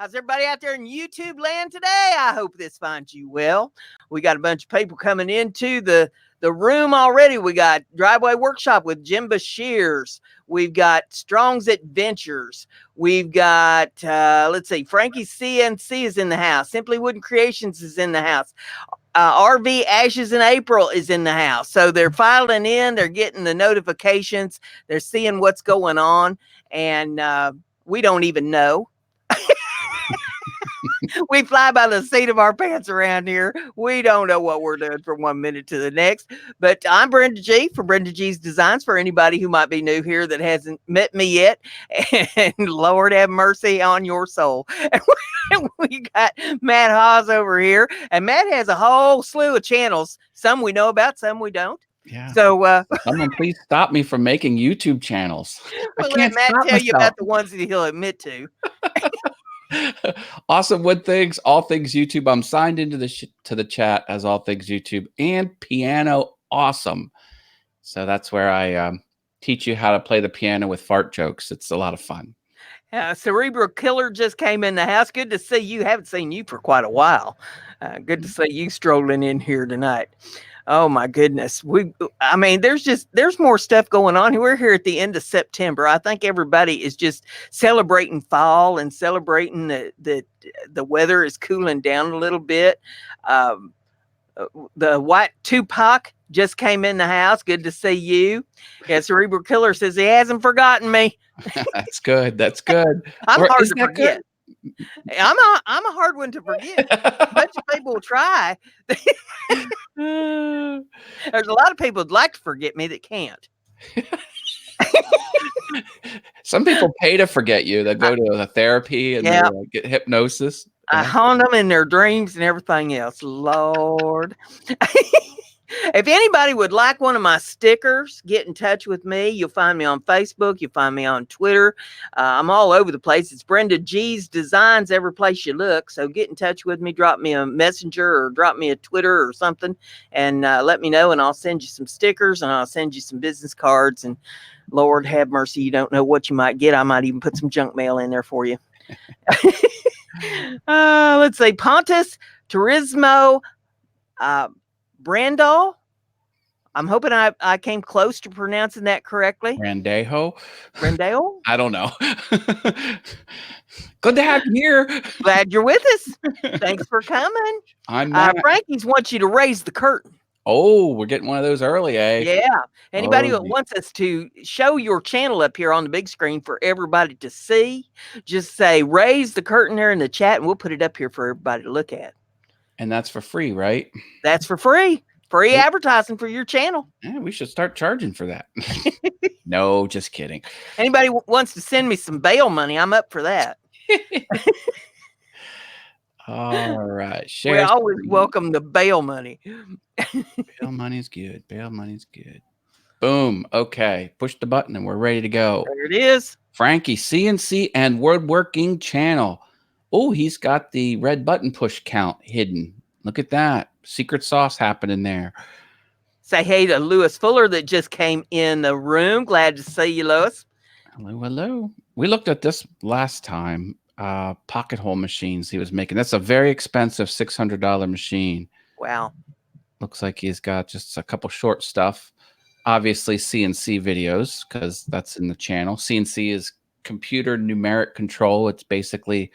How's everybody out there in YouTube land today? I hope this finds you well. We got a bunch of people coming into the room already. We got Driveway Workshop with Jim Bashir's. We've got Strong's Adventures. We've got, let's see, Frankie's CNC is in the house. Simply Wooden Creations is in the house. RV Ashes in April is in the house. So they're filing in. They're getting the notifications. They're seeing what's going on. And we don't even know. We fly by the seat of our pants around here. We don't know what we're doing from 1 minute to the next. But I'm BrendaG from BrendaG's Designs for anybody who might be new here that hasn't met me yet. And Lord have mercy on your soul. And we got Matt Haas over here. And Matt has a whole slew of channels. Some we know about, some we don't. Yeah. So someone please stop me from making YouTube channels. We'll let Matt tell you about the ones that he'll admit to. Awesome Wood Things, All Things YouTube. I'm signed into the chat as All Things YouTube and Piano Awesome. So that's where I teach you how to play the piano with fart jokes. It's a lot of fun. Cerebral Killer just came in the house. Good to see you. Haven't seen you for quite a while. Good to see you strolling in here tonight. Oh my goodness. There's more stuff going on. We're here at the end of September. I think everybody is just celebrating fall and celebrating that the weather is cooling down a little bit. The White Tupac just came in the house. Good to see you. Yeah, Cerebral Killer says he hasn't forgotten me. That's good. That's good. I'm hard to forget. I'm a hard one to forget. A bunch of people will try. There's a lot of people who'd like to forget me that can't. Some people pay to forget you. They go to a therapy and they get hypnosis. I haunt them in their dreams and everything else. Lord. If anybody would like one of my stickers, get in touch with me. You'll find me on Facebook. You'll find me on Twitter. I'm all over the place. It's BrendaG's Designs every place you look. So get in touch with me. Drop me a messenger or drop me a Twitter or something and let me know. And I'll send you some stickers and I'll send you some business cards. And Lord have mercy, you don't know what you might get. I might even put some junk mail in there for you. Let's say Pontus Turismo. BrendaG. I'm hoping I came close to pronouncing that correctly. BrendaG. I don't know. Good to have you here. Glad you're with us. Thanks for coming. Frankie's wants you to raise the curtain. Oh, we're getting one of those early, eh? Yeah. Anybody who wants us to show your channel up here on the big screen for everybody to see, just say raise the curtain there in the chat and we'll put it up here for everybody to look at. And that's for free, right? That's for free. Free advertising for your channel. Yeah, we should start charging for that. No, just kidding. Anybody wants to send me some bail money, I'm up for that. All right. We always welcome the bail money. Bail money's good. Bail money's good. Boom. Okay. Push the button and we're ready to go. There it is. Frankie, CNC and Woodworking Channel. Oh, he's got the red button push count hidden. Look at that. Secret sauce happening there. Say hey to Lewis Fuller that just came in the room. Glad to see you, Lewis. Hello, hello. We looked at this last time. Pocket hole machines he was making. That's a very expensive $600 machine. Wow. Looks like he's got just a couple short stuff. Obviously CNC videos because that's in the channel. CNC is computer numeric control. It's basically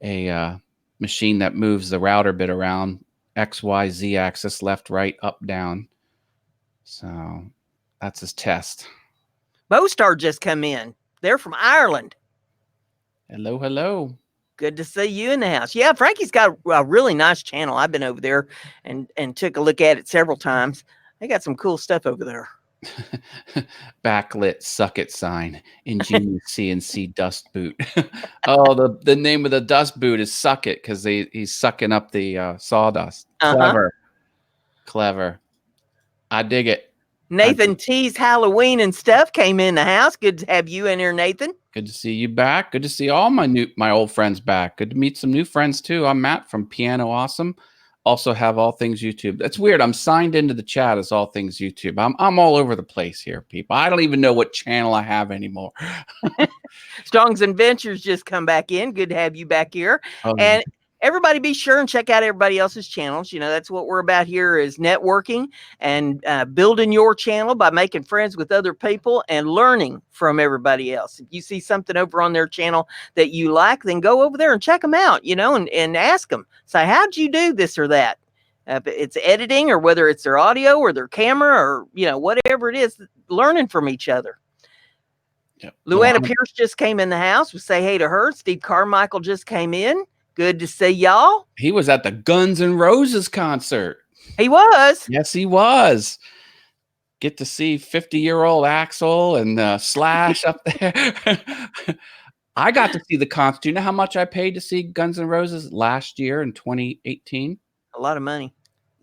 a machine that moves the router bit around X, Y, Z axis, left, right, up, down. So that's his test. Mostar just come in. They're from Ireland. Hello, hello. Good to see you in the house. Yeah, Frankie's got a really nice channel. I've been over there and took a look at it several times. They got some cool stuff over there. Backlit suck it sign. Ingenious CNC dust boot. Oh, the name of the dust boot is Suck It because he's sucking up the sawdust. Clever. Clever. I dig it. Nathan T's Halloween and stuff came in the house. Good to have you in here, Nathan. Good to see you back. Good to see all my old friends back. Good to meet some new friends too. I'm Matt from Piano Awesome. also have All Things YouTube. That's weird. I'm signed into the chat as All Things YouTube. I'm all over the place here, people. I don't even know what channel I have anymore. Strong's Adventures just come back in. Good to have you back here. Oh, And everybody be sure and check out everybody else's channels. You know, that's what we're about here is networking and building your channel by making friends with other people and learning from everybody else. If you see something over on their channel that you like, then go over there and check them out, you know, and ask them. Say, how'd you do this or that? If it's editing or whether it's their audio or their camera or, you know, whatever it is, learning from each other. Yep. Luana Pierce just came in the house. We say hey to her. Steve Carmichael just came in. Good to see y'all. He was at the Guns N' Roses concert. He was. Yes, he was. Get to see 50-year-old Axl and Slash up there. I got to see the concert. Do you know how much I paid to see Guns N' Roses last year in 2018? A lot of money.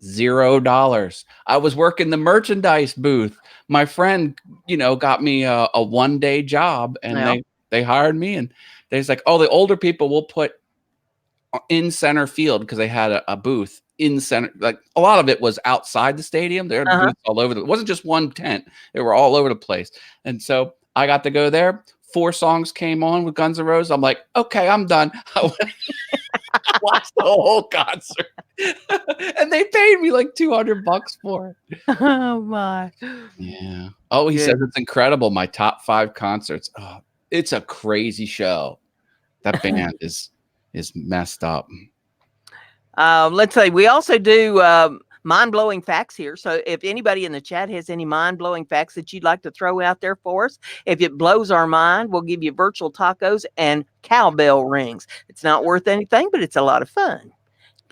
$0. I was working the merchandise booth. My friend, you know, got me a one-day job, and they hired me, and they're like, oh, the older people will put in center field because they had a booth in center. Like a lot of it was outside the stadium. There were booths all over. It wasn't just one tent. They were all over the place. And so I got to go there. 4 songs came on with Guns N' Roses. I'm like, okay, I'm done. I watched the whole concert. And they paid me like $200 for it. Oh my. Yeah. Oh, he says it's incredible. My top 5 concerts. Oh, it's a crazy show. That band is messed up. Let's say we also do mind-blowing facts here. So if anybody in the chat has any mind-blowing facts that you'd like to throw out there for us, if it blows our mind, we'll give you virtual tacos and cowbell rings. It's not worth anything, but it's a lot of fun.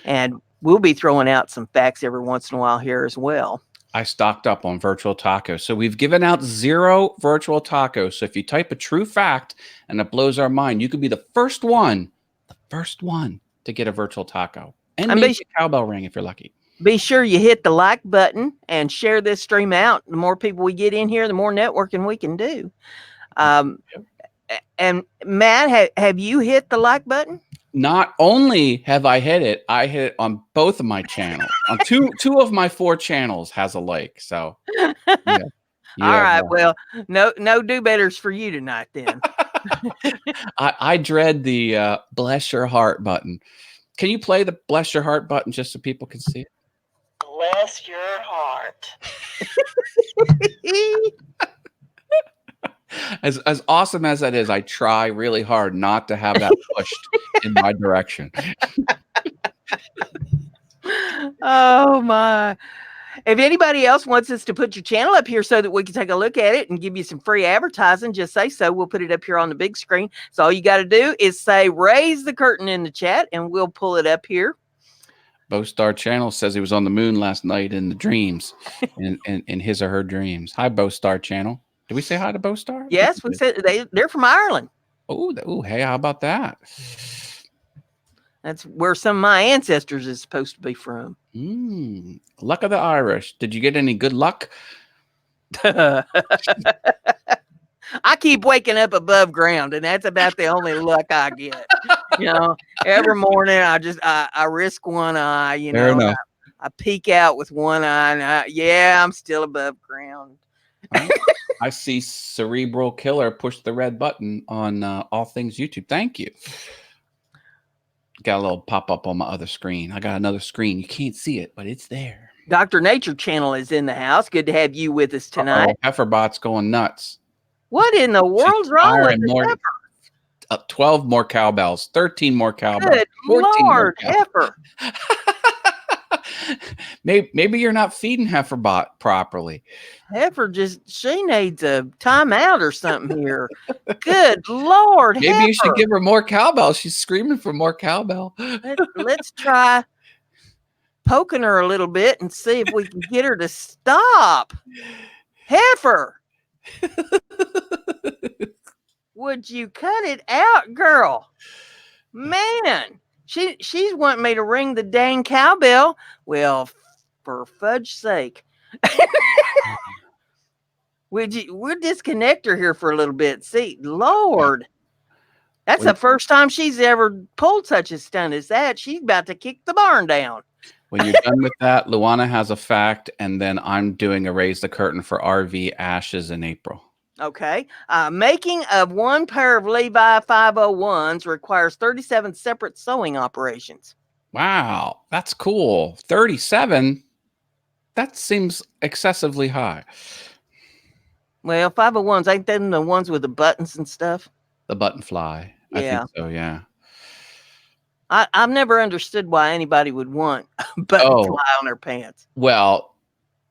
And we'll be throwing out some facts every once in a while here as well. I stocked up on virtual tacos. So we've given out 0 virtual tacos. So if you type a true fact and it blows our mind, you could be the first one to get a virtual taco. And maybe a cowbell ring if you're lucky. Be sure you hit the like button and share this stream out. The more people we get in here, the more networking we can do. And Matt, have you hit the like button? Not only have I hit it, I hit it on both of my channels. On two of my 4 channels has a like. So yeah. All right. Well, no do-betters for you tonight then. I dread the bless your heart button. Can you play the bless your heart button just so people can see it? Bless your heart. As awesome as that is, I try really hard not to have that pushed in my direction. Oh my. If anybody else wants us to put your channel up here so that we can take a look at it and give you some free advertising, just say so. We'll put it up here on the big screen. So all you got to do is say, raise the curtain in the chat, and we'll pull it up here. Bostar Channel says he was on the moon last night in the dreams, in his or her dreams. Hi, Bostar Channel. Did we say hi to Bostar? Yes, we said they're from Ireland. Oh, hey, how about that? That's where some of my ancestors is supposed to be from. Luck of the Irish. Did you get any good luck? I keep waking up above ground, and that's about the only luck I get. You know, every morning I risk one eye. You Fair know, enough. I peek out with one eye, and I'm still above ground. I see Cerebral Killer push the red button on All Things YouTube. Thank you. Got a little pop-up on my other screen. I got another screen. You can't see it, but it's there. Dr. Nature Channel is in the house. Good to have you with us tonight. Heiferbot's going nuts. What in the world's wrong with the heifer? 12 more cowbells. 13 more cowbells. Good Lord, heifer. Maybe you're not feeding Heiferbot properly. Heifer she needs a timeout or something here. Good Lord, maybe heifer. You should give her more cowbell. She's screaming for more cowbell. Let's try poking her a little bit and see if we can get her to stop. Heifer, would you cut it out, girl? Man, she's wanting me to ring the dang cowbell. Well, for fudge's sake. We'll disconnect her here for a little bit. See, Lord, that's the first time she's ever pulled such a stunt as that. She's about to kick the barn down. When you're done with that, Luana has a fact, and then I'm doing a raise the curtain for RV ashes in April. Okay. Making of one pair of Levi 501s requires 37 separate sewing operations. Wow, that's cool. 37? That seems excessively high. Well, 501s, ain't them the ones with the buttons and stuff? The button fly. I think Yeah. so, yeah. I've never understood why anybody would want a button Oh, fly on their pants. well,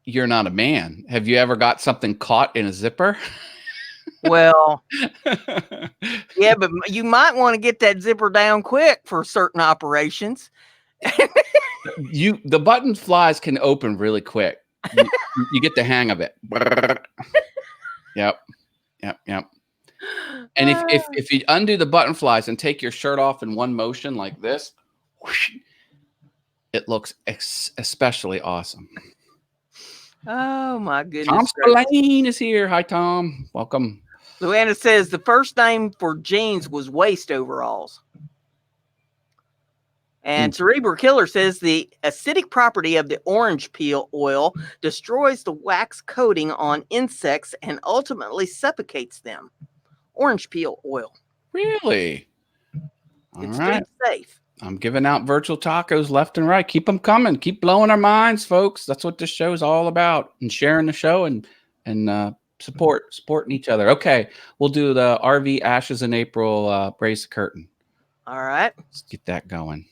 you're not a man. Have you ever got something caught in a zipper? Well, yeah, but you might want to get that zipper down quick for certain operations. The button flies can open really quick. You get the hang of it. Yep. And if you undo the button flies and take your shirt off in one motion like this, whoosh, it looks especially awesome. Oh my goodness. Tom Spillane is here. Hi, Tom. Welcome. Luana says the first name for jeans was waist overalls. And Cerebral Killer says the acidic property of the orange peel oil destroys the wax coating on insects and ultimately suffocates them. Orange peel oil. Really? It's All right. food safe. I'm giving out virtual tacos left and right. Keep them coming. Keep blowing our minds, folks. That's what this show is all about. And sharing the show and supporting each other. Okay, we'll do the RV ashes in April. Raise the curtain. All right. Let's get that going.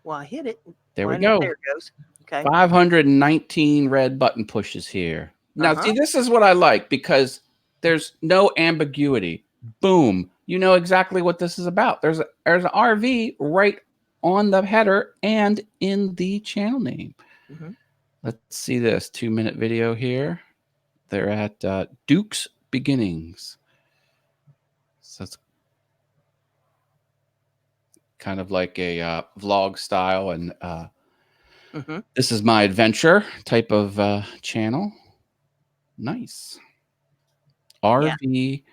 Well, I hit it. There we go. There it goes. Okay. 519 red button pushes here. Now, see, this is what I like because there's no ambiguity. Boom. You know exactly what this is about. There's an RV right on the header and in the channel name. Let's see this 2-minute video here. They're at Duke's Beginnings. So it's kind of like a vlog style. And this is my adventure type of channel. Nice. RV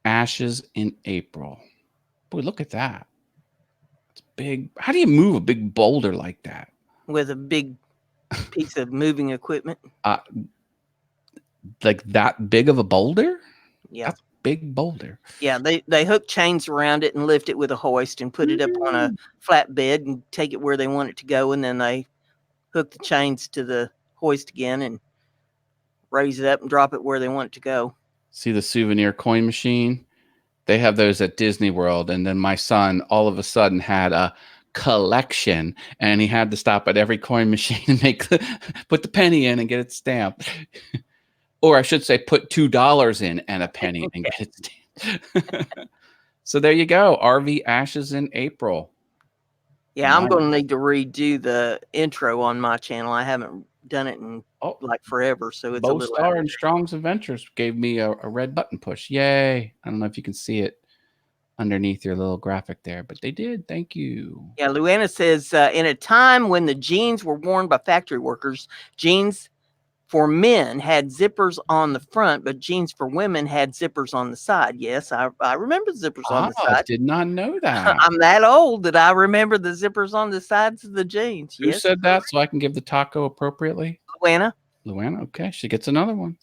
ashes in April. Boy, look at that. It's big. How do you move a big boulder like that? With a big piece of moving equipment. Like that big of a boulder? Yeah. That's a big boulder. Yeah, they hook chains around it and lift it with a hoist and put it up on a flatbed and take it where they want it to go. And then they hook the chains to the hoist again and raise it up and drop it where they want it to go. See the souvenir coin machine? They have those at Disney World. And then my son all of a sudden had a collection and he had to stop at every coin machine and put the penny in and get it stamped. Or I should say put $2 in and a penny and get it stamped. So there you go. RV ashes in April. Yeah, I'm going to need to redo the intro on my channel. I haven't done it in like forever, so it's a little Star and Strong's Adventures gave me a red button push. Yay. I don't know if you can see it underneath your little graphic there, but they did. Thank you. Yeah, Luana says, in a time when the jeans were worn by factory workers, jeans for men had zippers on the front, but jeans for women had zippers on the side. Yes, I remember zippers on the side. I did not know that. I'm that old that I remember the zippers on the sides of the jeans. Who said that so I can give the taco appropriately? Luana. Okay, she gets another one.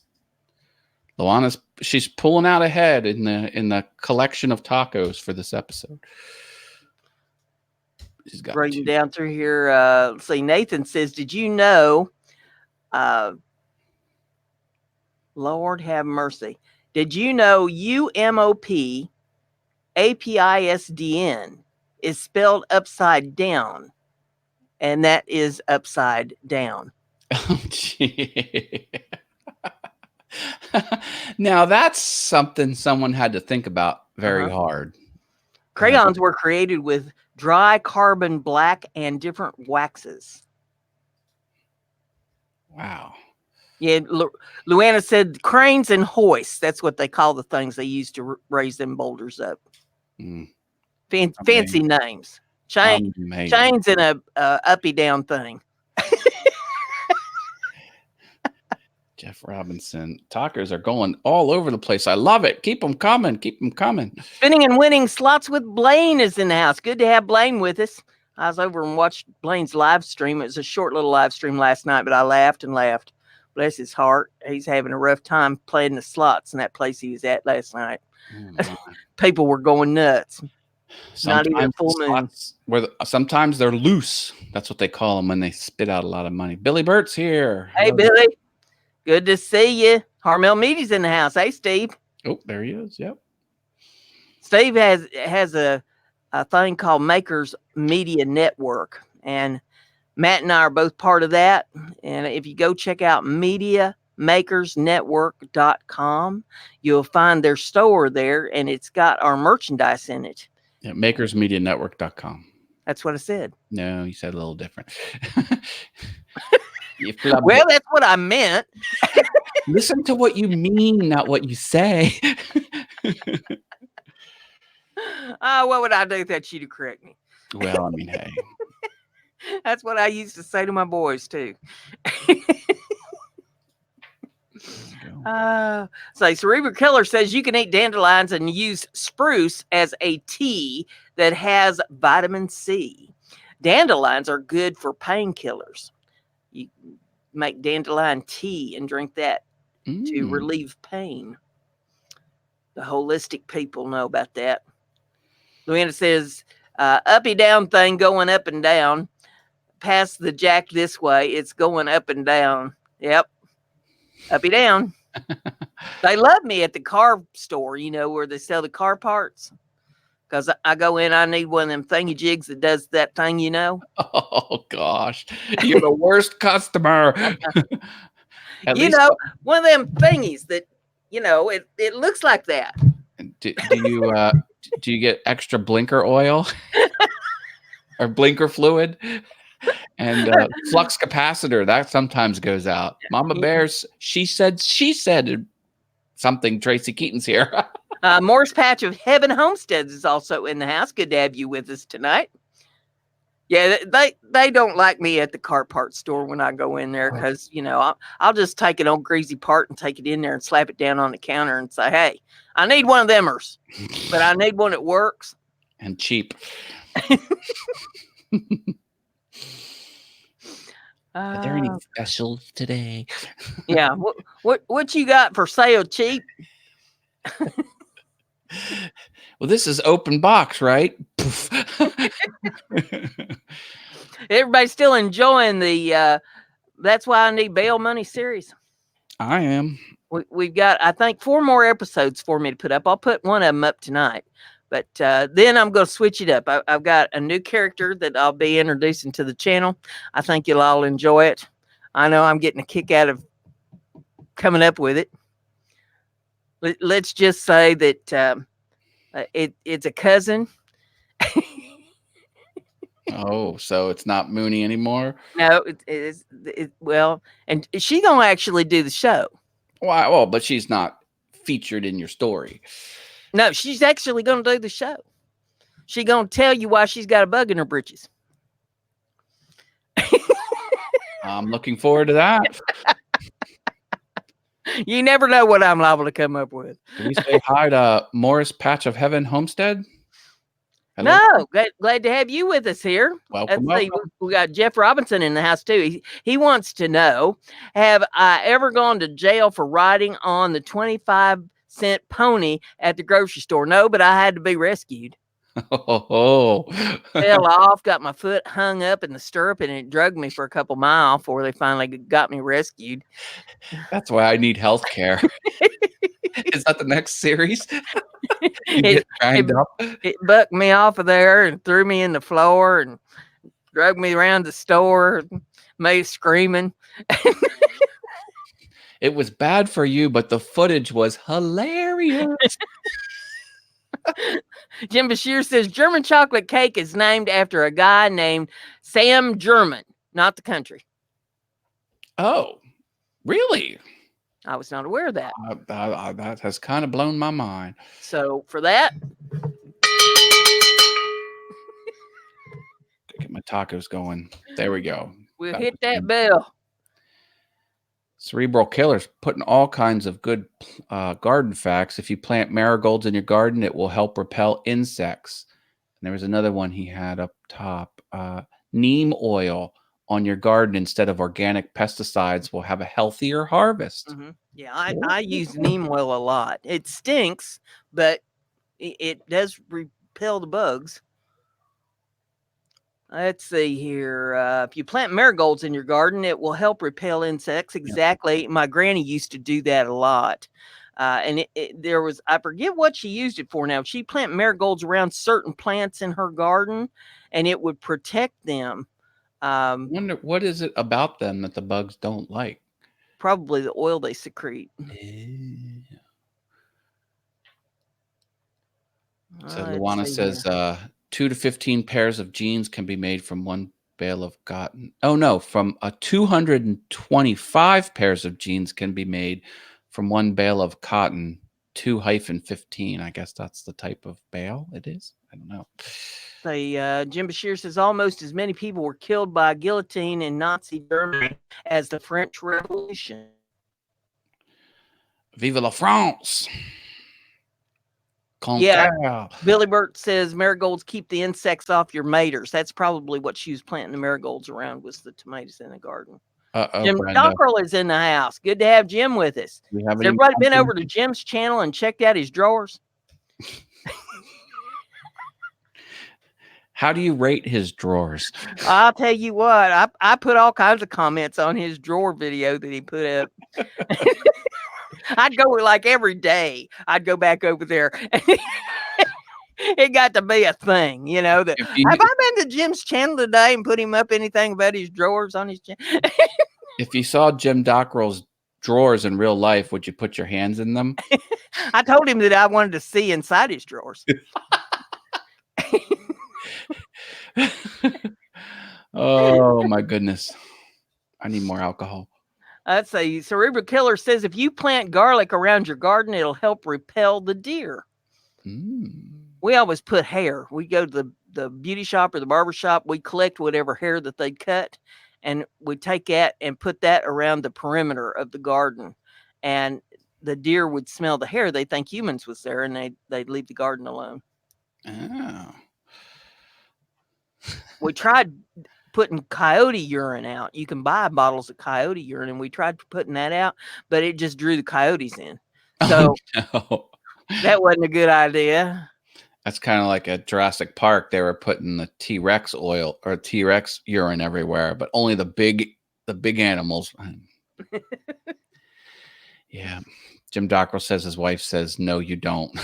She's pulling out ahead in the collection of tacos for this episode. She's got writing down through here. Let's see. Nathan says, "Did you know?" Lord have mercy. Did you know UMOP APISDN is spelled upside down, and that is upside down. Oh, gee. Now that's something someone had to think about very hard. Crayons were created with dry carbon black and different waxes. Wow. Yeah, Luana said cranes and hoists. That's what they call the things they use to raise them boulders up. Fancy names. Chains and a uppy down thing. Jeff Robinson. Talkers are going all over the place. I love it. Keep them coming. Keep them coming. Spinning and winning slots with Blaine is in the house. Good to have Blaine with us. I was over and watched Blaine's live stream. It was a short little live stream last night, but I laughed and laughed. Bless his heart. He's having a rough time playing the slots in that place he was at last night. Oh, People were going nuts. Not even a full moon. Sometimes they're loose. That's what they call them when they spit out a lot of money. Billy Burt's here. Hey, Hello. Billy. Good to see you. Harmel Meady's in the house. Hey, Steve. Oh, there he is. Yep. Steve has a thing called Makers Media Network, and Matt and I are both part of that. And if you go check out MediaMakersNetwork.com, you'll find their store there, and it's got our merchandise in it. Yeah, MakersMediaNetwork.com. That's what I said. No, you said a little different. Well, that's what I meant. Listen to what you mean, not what you say. What would I do without you to correct me? Well, I mean, hey. That's what I used to say to my boys, too. So Cerebral Killer says you can eat dandelions and use spruce as a tea that has vitamin C. Dandelions are good for painkillers. You make dandelion tea and drink that to relieve pain. The holistic people know about that. Luana says, uppy down thing going up and down. Pass the jack this way. It's going up and down. Yep. Uppy down. They love me at the car store, where they sell the car parts. Because I go in, I need one of them thingy jigs that does that thing, Oh, gosh. You're the worst customer. One of them thingies that, it looks like that. Do you get extra blinker oil or blinker fluid? And flux capacitor, that sometimes goes out. Mama Bears, she said something. Tracy Keaton's here. Morris Patch of Heaven Homesteads is also in the house. Good to have you with us tonight. Yeah, they don't like me at the car parts store when I go in there because, I'll just take an old greasy part and take it in there and slap it down on the counter and say, hey, I need one of themers, but I need one that works. And cheap. Are there any specials today? Yeah. What you got for sale cheap? Well, this is open box, right? Everybody's still enjoying the That's Why I Need Bail Money series. I am. We've got, I think, 4 more episodes for me to put up. I'll put one of them up tonight. But then I'm going to switch it up. I've got a new character that I'll be introducing to the channel. I think you'll all enjoy it. I know I'm getting a kick out of coming up with it. Let's just say that it's a cousin. Oh, so it's not Mooney anymore? No, well, and she's going to actually do the show. Well, but she's not featured in your story. No, she's actually going to do the show. She's going to tell you why she's got a bug in her britches. I'm looking forward to that. You never know what I'm liable to come up with. Did we say hi to Morris Patch of Heaven Homestead? Hello? No, glad to have you with us here. Welcome. We got Jeff Robinson in the house too. He wants to know, have I ever gone to jail for riding on the 25-cent pony at the grocery store? No, but I had to be rescued. Oh. Fell off, got my foot hung up in the stirrup, and it dragged me for a couple miles before they finally got me rescued. That's why I need health care. Is that the next series? It bucked me off of there and threw me in the floor and dragged me around the store, me screaming. It was bad for you, but the footage was hilarious. Jim Bashir says German chocolate cake is named after a guy named Sam German, not the country. Oh, really? I was not aware of that. That has kind of blown my mind. So for that, get my tacos going. There we go. We'll hit that bell. Cerebral Killer's putting all kinds of good garden facts. If you plant marigolds in your garden, it will help repel insects. And there was another one he had up top. Neem oil on your garden instead of organic pesticides will have a healthier harvest. Yeah, I use neem oil a lot. It stinks, but it does repel the bugs. Let's see here. If you plant marigolds in your garden, it will help repel insects. Exactly. My granny used to do that a lot. And there was, I forget what she used it for now. She planted marigolds around certain plants in her garden and it would protect them. I wonder what is it about them that the bugs don't like? Probably the oil they secrete. So Luana says 2 to 15 pairs of jeans can be made from one bale of cotton. Oh no, from 225 pairs of jeans can be made from one bale of cotton. 2-15. I guess that's the type of bale it is. I don't know. Jim Bashir says almost as many people were killed by guillotine in Nazi Germany as the French Revolution. Vive la France! Yeah, Billy Burt says marigolds keep the insects off your maters. That's probably what she was planting the marigolds around, was the tomatoes in the garden. Jim Dockrell is in the house. Good to have Jim with us. Has everybody been over to Jim's channel and checked out his drawers? How do you rate his drawers? I'll tell you what, I put all kinds of comments on his drawer video that he put up. I'd go like every day. I'd go back over there. It got to be a thing, you know. That have I been to Jim's channel today and put him up anything about his drawers on his channel? If you saw Jim Dockrell's drawers in real life, would you put your hands in them? I told him that I wanted to see inside his drawers. Oh my goodness. I need more alcohol. Let's see. Cerebral Killer says if you plant garlic around your garden, it'll help repel the deer. We always put hair. We go to the beauty shop or the barber shop. We collect whatever hair that they cut, and we take that and put that around the perimeter of the garden. And the deer would smell the hair. They think humans was there, and they'd leave the garden alone. Oh. We tried putting coyote urine out. You can buy bottles of coyote urine, and we tried putting that out, but it just drew the coyotes in. So no. That wasn't a good idea. That's kind of like at Jurassic Park. They were putting the T-Rex oil or T-Rex urine everywhere, but only the big animals. Yeah. Jim Dockrell says his wife says, no, you don't.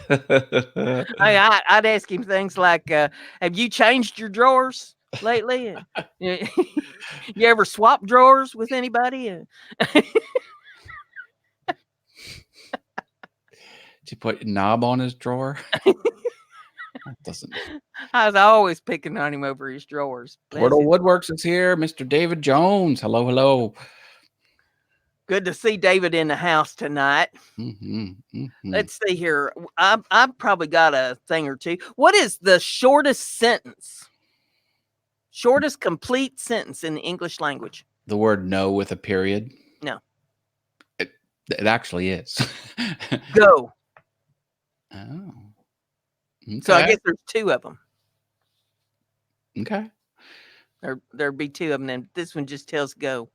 I'd ask him things like, have you changed your drawers lately? You ever swap drawers with anybody? Did you put a knob on his drawer? That doesn't. I was always picking on him over his drawers. Portal Woodworks is here. Mr. David Jones. Hello, hello. Good to see David in the house tonight. Let's see here. I've probably got a thing or two. What is the shortest sentence? Shortest complete sentence in the English language? The word no with a period? No. It actually is. Go. Oh. Okay. So I guess there's two of them. Okay. There'd be two of them. And this one just tells go.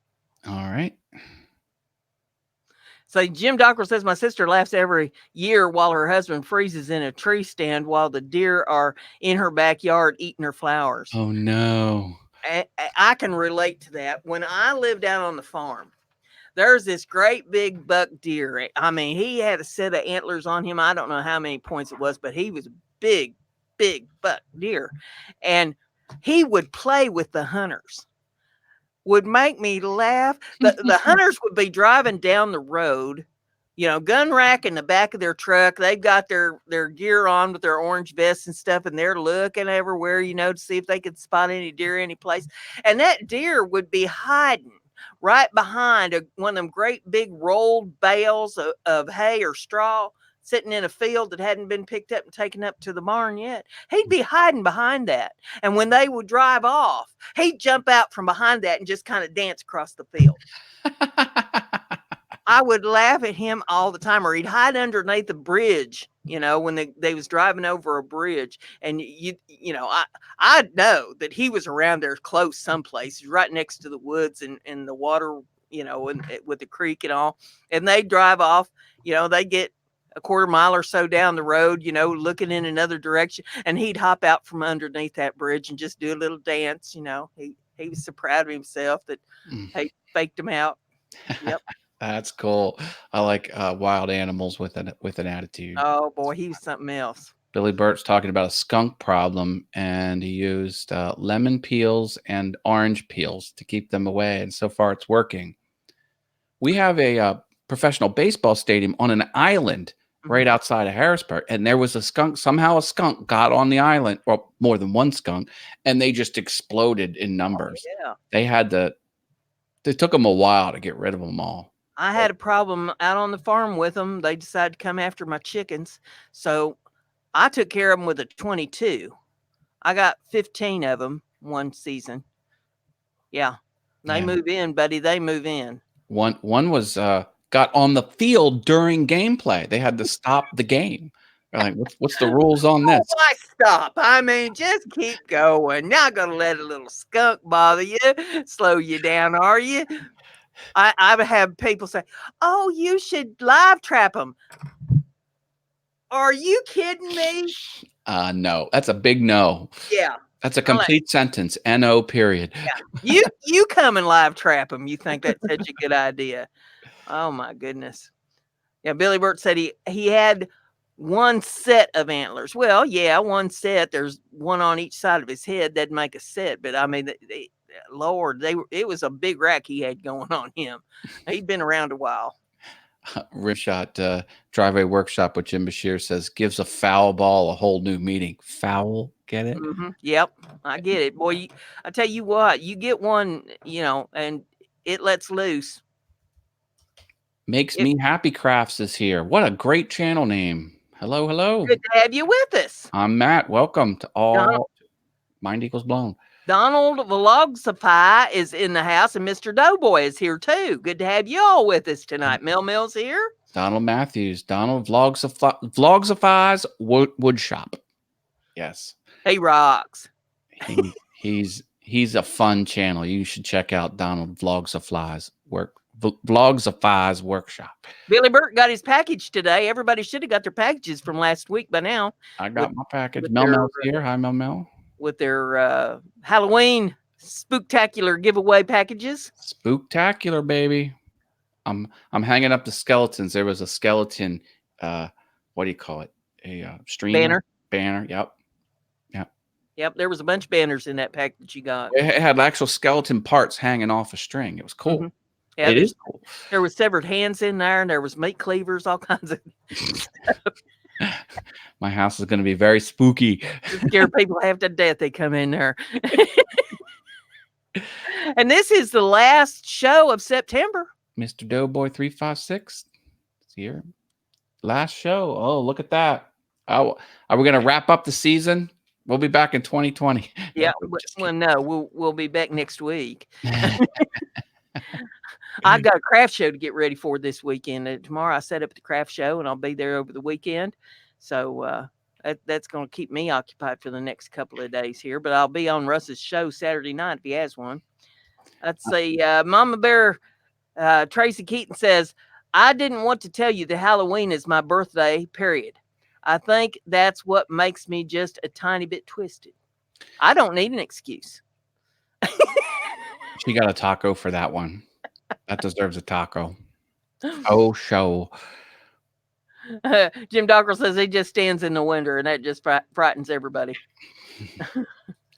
All right. So Jim Dockrell says, my sister laughs every year while her husband freezes in a tree stand while the deer are in her backyard eating her flowers. Oh, no. I can relate to that. When I lived out on the farm, there's this great big buck deer. I mean, he had a set of antlers on him. I don't know how many points it was, but he was a big, big buck deer. And he would play with the hunters. Would make me laugh. The hunters would be driving down the road, you know, gun rack in the back of their truck. They've got their gear on with their orange vests and stuff, and they're looking everywhere, you know, to see if they could spot any deer any place. And that deer would be hiding right behind one of them great big rolled bales of hay or straw sitting in a field that hadn't been picked up and taken up to the barn yet. He'd be hiding behind that. And when they would drive off, he'd jump out from behind that and just kind of dance across the field. I would laugh at him all the time, or he'd hide underneath the bridge, when they was driving over a bridge, and I know that he was around there close someplace. He's right next to the woods and the water, and with the creek and all. And they drive off, they get a quarter mile or so down the road, looking in another direction, and he'd hop out from underneath that bridge and just do a little dance. He was so proud of himself that he faked him out. Yep. That's cool. I like wild animals with an attitude. Oh boy, he was something else. Billy Burt's talking about a skunk problem, and he used lemon peels and orange peels to keep them away, and so far it's working. We have a professional baseball stadium on an island right outside of Harrisburg, and there was a skunk. Somehow a skunk got on the island, or more than one skunk, and they just exploded in numbers. Oh, yeah. It took them a while to get rid of them all. I had a problem out on the farm with them. They decided to come after my chickens, so I took care of them with a 22. I got 15 of them one season. Yeah, they move in, buddy. They move in. One was got on the field during gameplay. They had to stop the game. They're like, what's the rules on this? Why stop? I mean, just keep going. Not gonna let a little skunk bother you, slow you down, are you? I would have people say, "Oh, you should live trap them." Are you kidding me? No, that's a big no. Yeah, that's a complete sentence. No. Period. Yeah, you come and live trap them. You think that's such a good idea? Oh my goodness. Yeah, Billy Burt said he had one set of antlers. Well, yeah, one set. There's one on each side of his head. That'd make a set. But I mean, Lord, it was a big rack he had going on him. He'd been around a while. Rimshot Driveway Workshop with Jim Bashir says gives a foul ball a whole new meaning. Foul, get it? Yep, I get it, boy. I tell you what, you get one, and it lets loose. Makes Me Happy Crafts is here. What a great channel name. Hello. Good to have you with us. I'm Matt. Welcome to all Mind Equals Blown. Donald Vlogsify is in the house, and Mr. Doughboy is here too. Good to have you all with us tonight. Mel Mill's here. Donald Matthews. Donald Vlogsify's wood shop. Yes. He rocks. He's a fun channel. You should check out Donald Vlogsify's workshop. Billy Burt got his package today. Everybody should have got their packages from last week by now. I got my package. Mel Mel's here. Hi, Mel. With their Halloween spooktacular giveaway packages. Spooktacular, baby. I'm hanging up the skeletons. There was a skeleton, what do you call it? A streamer? Banner. Yep. There was a bunch of banners in that pack that you got. It had actual skeleton parts hanging off a string. It was cool. Yeah, it is cool. There was severed hands in there, and there was meat cleavers, all kinds of stuff. My house is going to be very spooky. Scare people half to death. They come in there. And this is the last show of September. Mr. Doughboy 356 is here. Last show. Oh, look at that. Oh, are we going to wrap up the season? We'll be back in 2020. Yeah. Well, no, we'll be back next week. I've got a craft show to get ready for this weekend. Tomorrow I set up the craft show, and I'll be there over the weekend. So that's going to keep me occupied for the next couple of days here. But I'll be on Russ's show Saturday night if he has one. Let's see. Mama Bear Tracy Keaton says, I didn't want to tell you that Halloween is my birthday, period. I think that's what makes me just a tiny bit twisted. I don't need an excuse. She got a taco for that one. That deserves a taco. Oh, show. Jim Dockrell says he just stands in the window, and that just frightens everybody.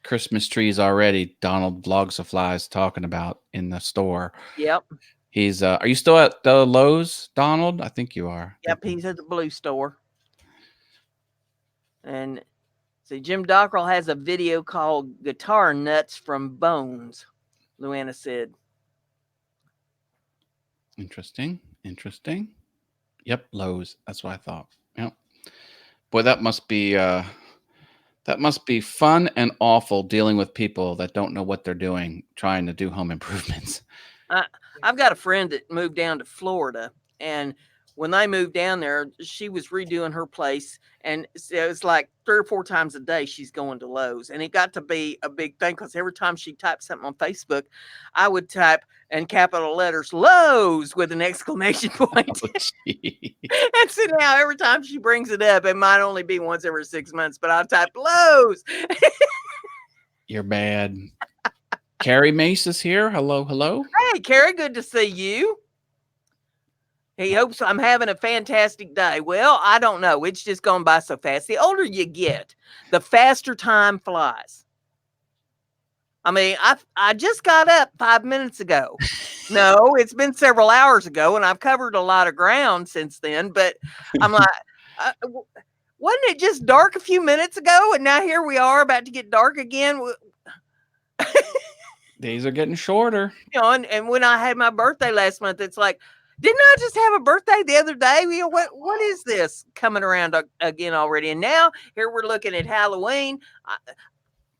Christmas trees already. Donald Vlogsify is talking about in the store. Yep. He's. Are you still at the Lowe's, Donald? I think you are. Yep, he's at the Blue store. And see, Jim Dockrell has a video called "Guitar Nuts from Bones." Luana said. Interesting. Yep, Lowe's. That's what I thought. Yep. Boy, that must be fun and awful dealing with people that don't know what they're doing, trying to do home improvements. I've got a friend that moved down to Florida, and when they moved down there, she was redoing her place, and it was like 3 or 4 times a day she's going to Lowe's, and it got to be a big thing because every time she typed something on Facebook, I would type in capital letters Lowe's with an exclamation point. Oh, gee. And so now every time she brings it up, it might only be once every 6 months, but I'll type Lowe's. You're bad. Carrie Mace is here. Hello, hello. Hey, Carrie, good to see you. He hopes I'm having a fantastic day. Well, I don't know. It's just going by so fast. The older you get, the faster time flies. I mean, I just got up 5 minutes ago. No, it's been several hours ago, and I've covered a lot of ground since then. But I'm like, wasn't it just dark a few minutes ago? And now here we are about to get dark again. Days are getting shorter. You know, and when I had my birthday last month, it's like, didn't I just have a birthday the other day? You know, what is this coming around again already? And now here we're looking at Halloween.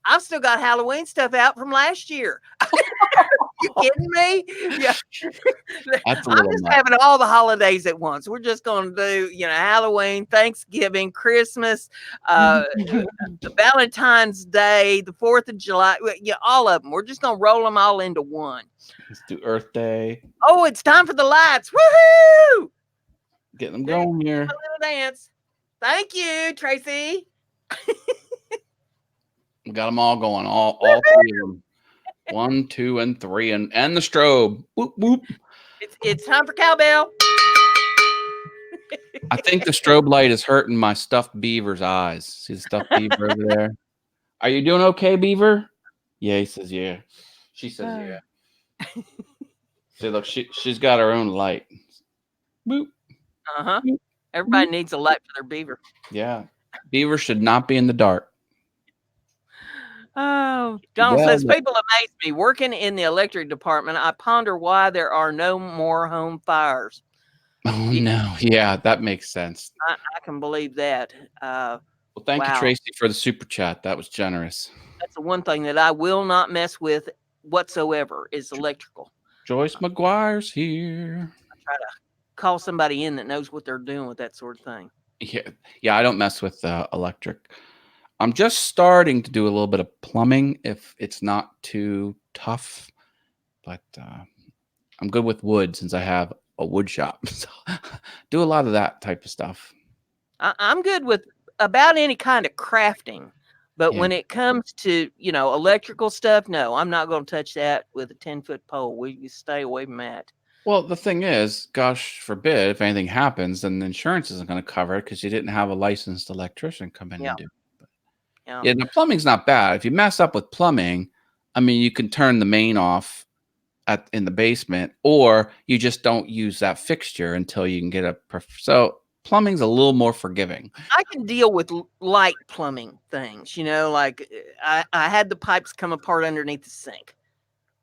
I've still got Halloween stuff out from last year. You kidding me? Yeah. That's a I'm little just nuts. having all the holidays at once. We're just going to do, Halloween, Thanksgiving, Christmas, Valentine's Day, the 4th of July. Yeah, all of them. We're just going to roll them all into one. Let's do Earth Day. Oh, it's time for the lights. Woohoo! Get them going here. A little dance. Thank you, Tracy. We got them all going. All 3 of them. 1, 2, and 3, and the strobe. Whoop whoop. It's time for cowbell. I think the strobe light is hurting my stuffed beaver's eyes. See the stuffed beaver over there? Are you doing okay, Beaver? Yeah, he says yeah. She says yeah. See, look, she's got her own light. Boop. Uh-huh. Everybody needs a light for their beaver. Yeah. Beaver should not be in the dark. Oh, John says, people amaze me. Working in the electric department, I ponder why there are no more home fires. Oh, no. Yeah, that makes sense. I can believe that. Well, thank you, Tracy, for the super chat. That was generous. That's the one thing that I will not mess with whatsoever is electrical. Joyce McGuire's here. I try to call somebody in that knows what they're doing with that sort of thing. Yeah, I don't mess with electric. I'm just starting to do a little bit of plumbing if it's not too tough, but I'm good with wood since I have a wood shop. So do a lot of that type of stuff. I'm good with about any kind of crafting, but when it comes to, electrical stuff, no, I'm not going to touch that with a 10-foot pole. We stay away from that. Well, the thing is, gosh forbid, if anything happens, then the insurance isn't going to cover it because you didn't have a licensed electrician come in and do it. Yeah, the plumbing's not bad. If you mess up with plumbing, I mean, you can turn the main off in the basement, or you just don't use that fixture until you can get so plumbing's a little more forgiving. I can deal with light plumbing things, like I had the pipes come apart underneath the sink.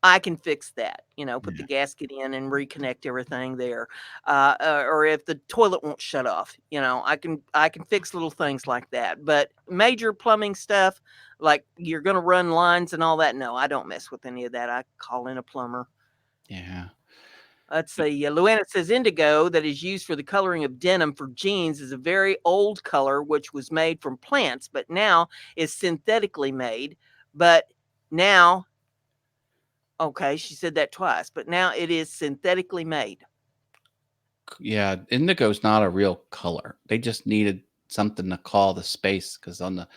I can fix that, put the gasket in and reconnect everything there. Or if the toilet won't shut off, I can fix little things like that. But major plumbing stuff, like you're going to run lines and all that, no, I don't mess with any of that. I call in a plumber. Yeah. Let's see. Luana says indigo that is used for the coloring of denim for jeans is a very old color, which was made from plants, but now is synthetically made. But now, okay, she said that twice, but now it is synthetically made. Yeah, indigo's not a real color. They just needed something to call the space because on the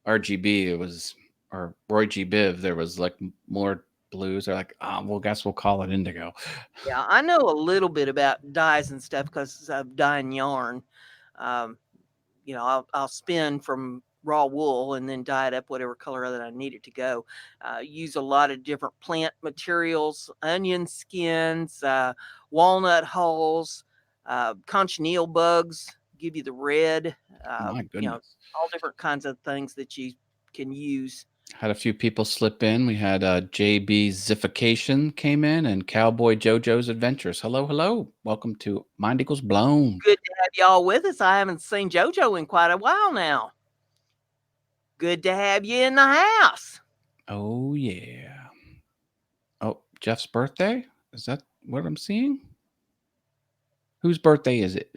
RGB it was, or Roy G. Biv, there was like more blues. They're like, well, guess we'll call it indigo. Yeah, I know a little bit about dyes and stuff because of dyeing yarn. I'll spin from raw wool and then dye it up whatever color that I need it to go. Use a lot of different plant materials, onion skins, walnut hulls, cochineal bugs give you the red. My goodness. All different kinds of things that you can use. Had a few people slip in. We had JB Ziffication came in and Cowboy JoJo's Adventures. Hello, hello. Welcome to Mind Equals Blown. Good to have y'all with us. I haven't seen JoJo in quite a while now. Good to have you in the house. Oh, yeah. Oh, Jeff's birthday? Is that what I'm seeing? Whose birthday is it?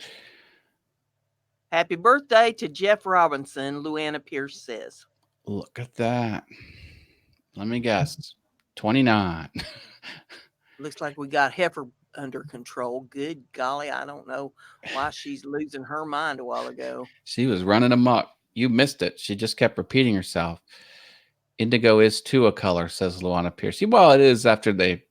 Happy birthday to Jeff Robinson, Luana Pierce says. Look at that. Let me guess. 29. Looks like we got Heifer under control. Good golly, I don't know why she's losing her mind a while ago. She was running amok. You missed it. She just kept repeating herself. Indigo is too a color, says Luana Pierce. Well, it is after they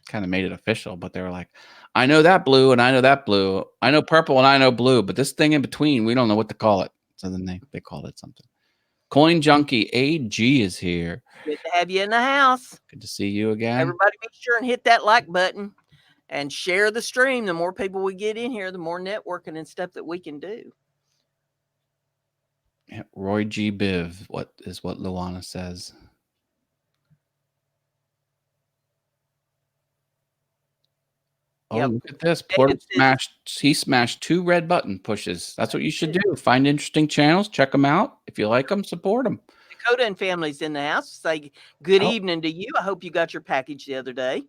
kind of made it official, but they were like, I know that blue and I know that blue. I know purple and I know blue, but this thing in between, we don't know what to call it. So then they called it something. Coin Junkie AG is here. Good to have you in the house. Good to see you again. Everybody be sure and hit that like button and share the stream. The more people we get in here, the more networking and stuff that we can do. Yeah, Roy G. Biv, what Luana says. Oh, yep. Look at this. Porter he smashed 2 red button pushes. That's what you should do. Find interesting channels, check them out. If you like them, support them. Dakota and family's in the house. Say good evening to you. I hope you got your package the other day.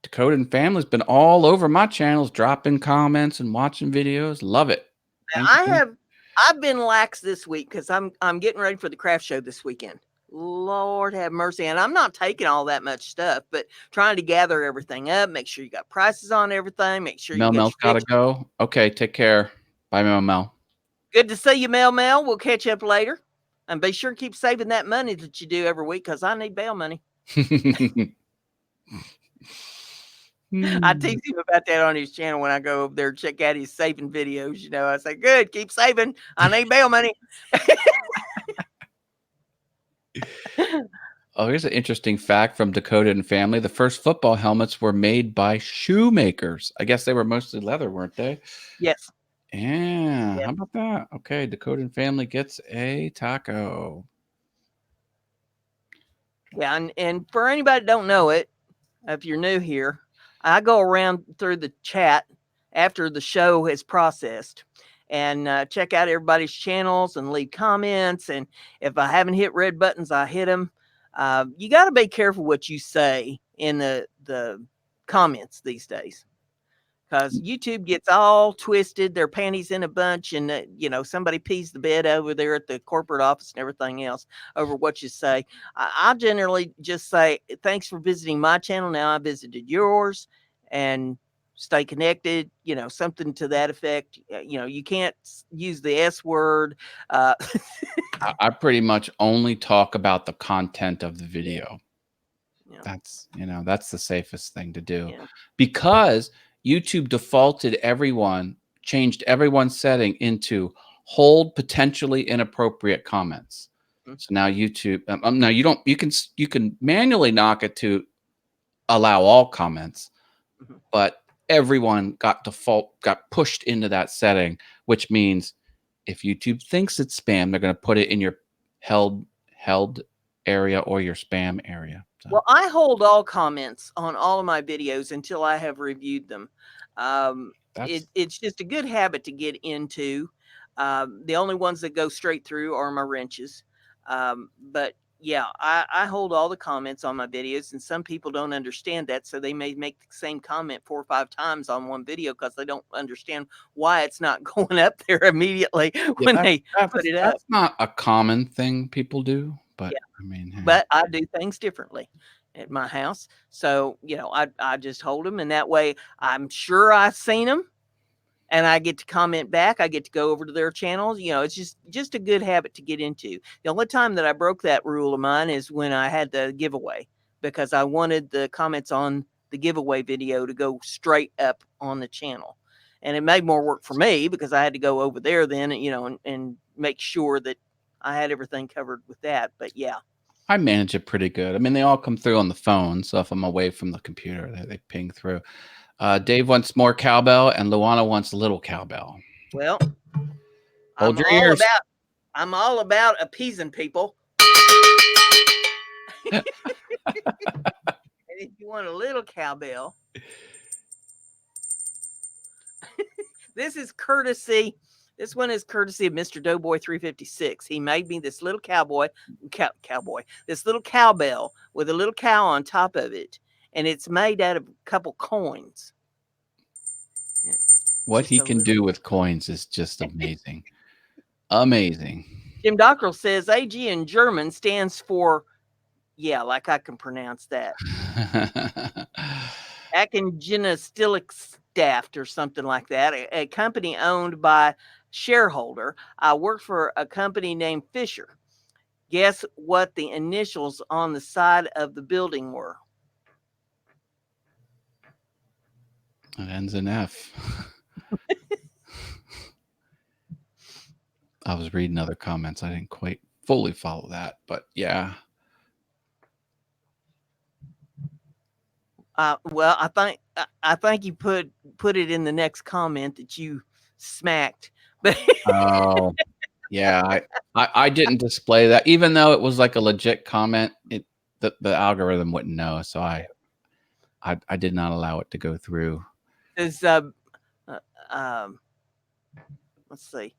Dakota and family's been all over my channels, dropping comments and watching videos. Love it. I've been lax this week because I'm getting ready for the craft show this weekend. Lord have mercy. And I'm not taking all that much stuff, but trying to gather everything up, make sure you got prices on everything, make sure Mel's gotta go. Okay, take care. Bye, Mel. Good to see you, Mel. We'll catch up later. And be sure to keep saving that money that you do every week because I need bail money. I tease him about that on his channel when I go over there and check out his saving videos. You know, I say, good, keep saving. I need bail money. Oh, here's an interesting fact from Dakota and family. The first football helmets were made by shoemakers. I guess they were mostly leather, weren't they? Yes. Yeah. How about that? Okay, Dakota and family gets a taco. Yeah, and for anybody that don't know it, if you're new here, I go around through the chat after the show has processed and check out everybody's channels and leave comments. And if I haven't hit red buttons, I hit them. You got to be careful what you say in the comments these days because YouTube gets all twisted, their panties in a bunch, and somebody pees the bed over there at the corporate office and everything else over what you say. I generally just say, thanks for visiting my channel. Now I visited yours, and stay connected, something to that effect. You can't use the S word. I pretty much only talk about the content of the video. Yeah. That's the safest thing to do because YouTube changed everyone's setting into hold potentially inappropriate comments. So now YouTube, now you can manually knock it to allow all comments, but everyone got pushed into that setting, which means if YouTube thinks it's spam, they're going to put it in your held area or your spam area. So. Well, I hold all comments on all of my videos until I have reviewed them. It's just a good habit to get into. The only ones that go straight through are my wrenches. But yeah, I hold all the comments on my videos, and some people don't understand that. So they may make the same comment 4 or 5 times on one video because they don't understand why it's not going up there immediately when they put it up. That's not a common thing people do, but I mean, hey. But I do things differently at my house. So, I just hold them, and that way I'm sure I've seen them. And I get to comment back. I get to go over to their channels. It's just a good habit to get into. The only time that I broke that rule of mine is when I had the giveaway because I wanted the comments on the giveaway video to go straight up on the channel. And it made more work for me because I had to go over there then, and make sure that I had everything covered with that. But yeah. I manage it pretty good. I mean, they all come through on the phone. So if I'm away from the computer, they ping through. Dave wants more cowbell, and Luana wants little cowbell. Well, hold your ears. I'm all about appeasing people. And if you want a little cowbell, this one is courtesy of Mr. Doughboy 356. He made me this little this little cowbell with a little cow on top of it. and it's made out of a couple coins. What Just he a can little. do with coins is just amazing. Amazing. Jim Dockrell says AG in German stands for, yeah, like I can pronounce that. Staft or something like that, a company owned by shareholder. I work for a company named Fisher. Guess what the initials on the side of the building were? It ends in F. I was reading other comments. I didn't quite fully follow that, but yeah. Well, I think you put it in the next comment that you smacked. But Oh, yeah. I didn't display that, even though it was like a legit comment. The algorithm wouldn't know, so I did not allow it to go through. There's let's see.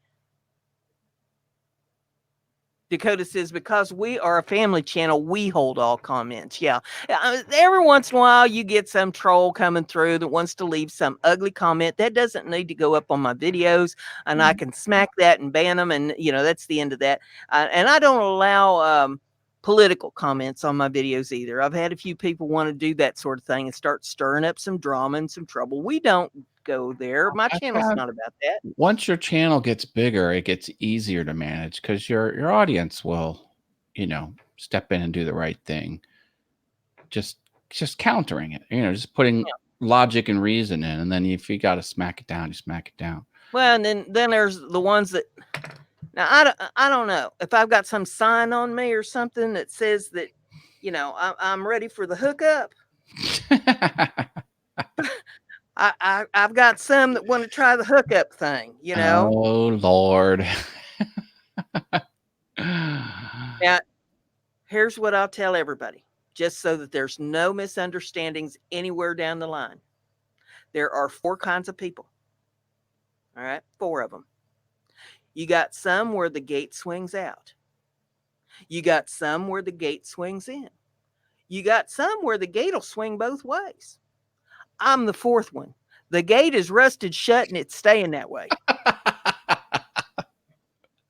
Dakota says, because we are a family channel, we hold all comments. Yeah. Every once in a while, you get some troll coming through that wants to leave some ugly comment. That doesn't need to go up on my videos, and I can smack that and ban them. And, that's the end of that. And I don't allow political comments on my videos either. I've had a few people want to do that sort of thing and start stirring up some drama and some trouble. We don't go there. My channel's not about that. Once your channel gets bigger, it gets easier to manage because your audience will, step in and do the right thing. Just countering it, just putting logic and reason in, and then if you got to smack it down, you smack it down. Well, and then there's the ones that, now I don't know if I've got some sign on me or something that says that, I'm ready for the hookup. I've got some that want to try the hookup thing, Oh Lord. Now, here's what I'll tell everybody, just so that there's no misunderstandings anywhere down the line. There are 4 kinds of people. All right, 4 of them. You got some where the gate swings out. You got some where the gate swings in. You got some where the gate will swing both ways. I'm the 4th one. The gate is rusted shut and it's staying that way.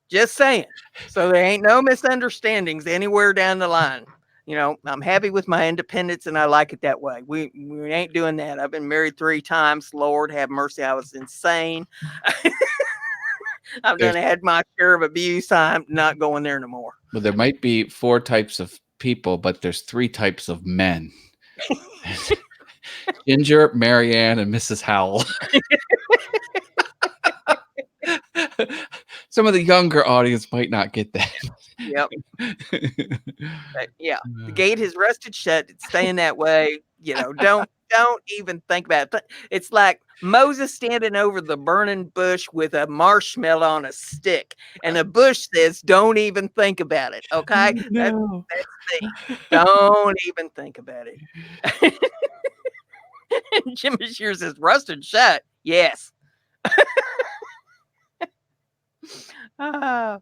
Just saying. So there ain't no misunderstandings anywhere down the line. I'm happy with my independence and I like it that way. We ain't doing that. I've been married 3 times. Lord have mercy. I was insane. I've had my share of abuse. I'm not going there no more. Well, there might be 4 types of people, but there's 3 types of men. Ginger, Marianne, and Mrs. Howell. Some of the younger audience might not get that. Yep. But yeah, the gate has rusted shut. It's staying that way. Don't even think about it. It's like Moses standing over the burning bush with a marshmallow on a stick, and the bush says, "Don't even think about it." Okay, No. that's me. Don't even think about it. Jim Bashir says, "Rusted shut." Yes. Oh.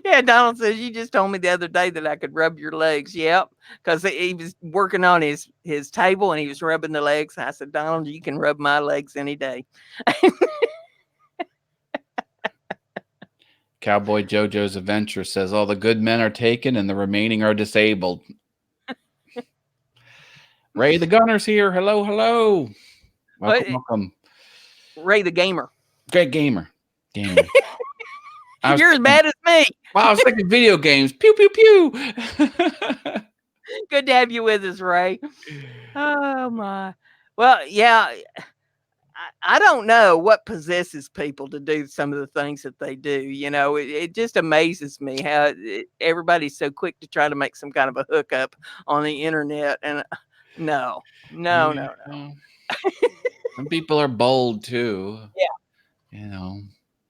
Yeah, Donald says, you just told me the other day that I could rub your legs. Yep, because he was working on his table and he was rubbing the legs. I said, Donald, you can rub my legs any day. Cowboy Jojo's Adventure says all the good men are taken and the remaining are disabled. Ray the Gunner's here. Hello, hello. Welcome. Ray the Gamer. Great gamer. You're as bad as me. Wow, I was thinking video games. Pew, pew, pew. Good to have you with us, Ray. Oh, my. Well, yeah, I don't know what possesses people to do some of the things that they do. It just amazes me how everybody's so quick to try to make some kind of a hookup on the internet. And no. Some people are bold too. Yeah.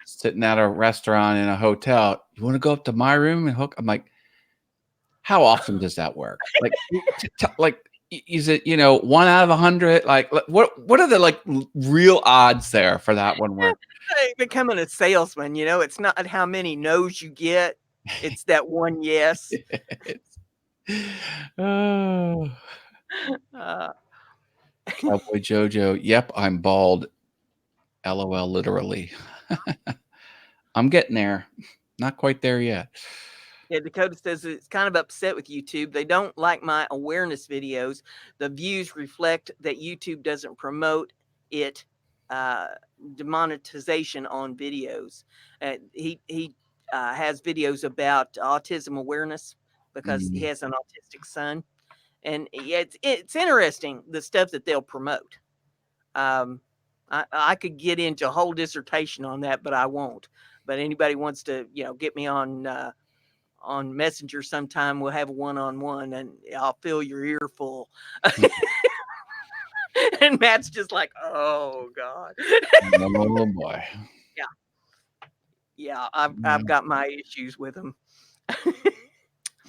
Sitting at a restaurant in a hotel. You want to go up to my room and hook? I'm like, how often does that work? Like, is it 1 out of 100? Like, what are the real odds there for that one work? Becoming a salesman, it's not how many no's you get; it's that one yes. Oh, Uh, Cowboy Jojo. Yep, I'm bald. LOL, literally. I'm getting there. Not quite there yet. yeah, Dakota says it's kind of upset with YouTube. They don't like my awareness videos. The views reflect that YouTube doesn't promote it. Uh, Demonetization on videos. He has videos about autism awareness because he Mm. has an autistic son, and yeah, it's interesting the stuff that they'll promote. Um, I could get into a whole dissertation on that, but I won't. But anybody wants to, get me on Messenger sometime, we'll have a one-on-one, and I'll fill your ear full. And Matt's just like, oh God. Oh boy. Yeah, yeah. I've got my issues with him.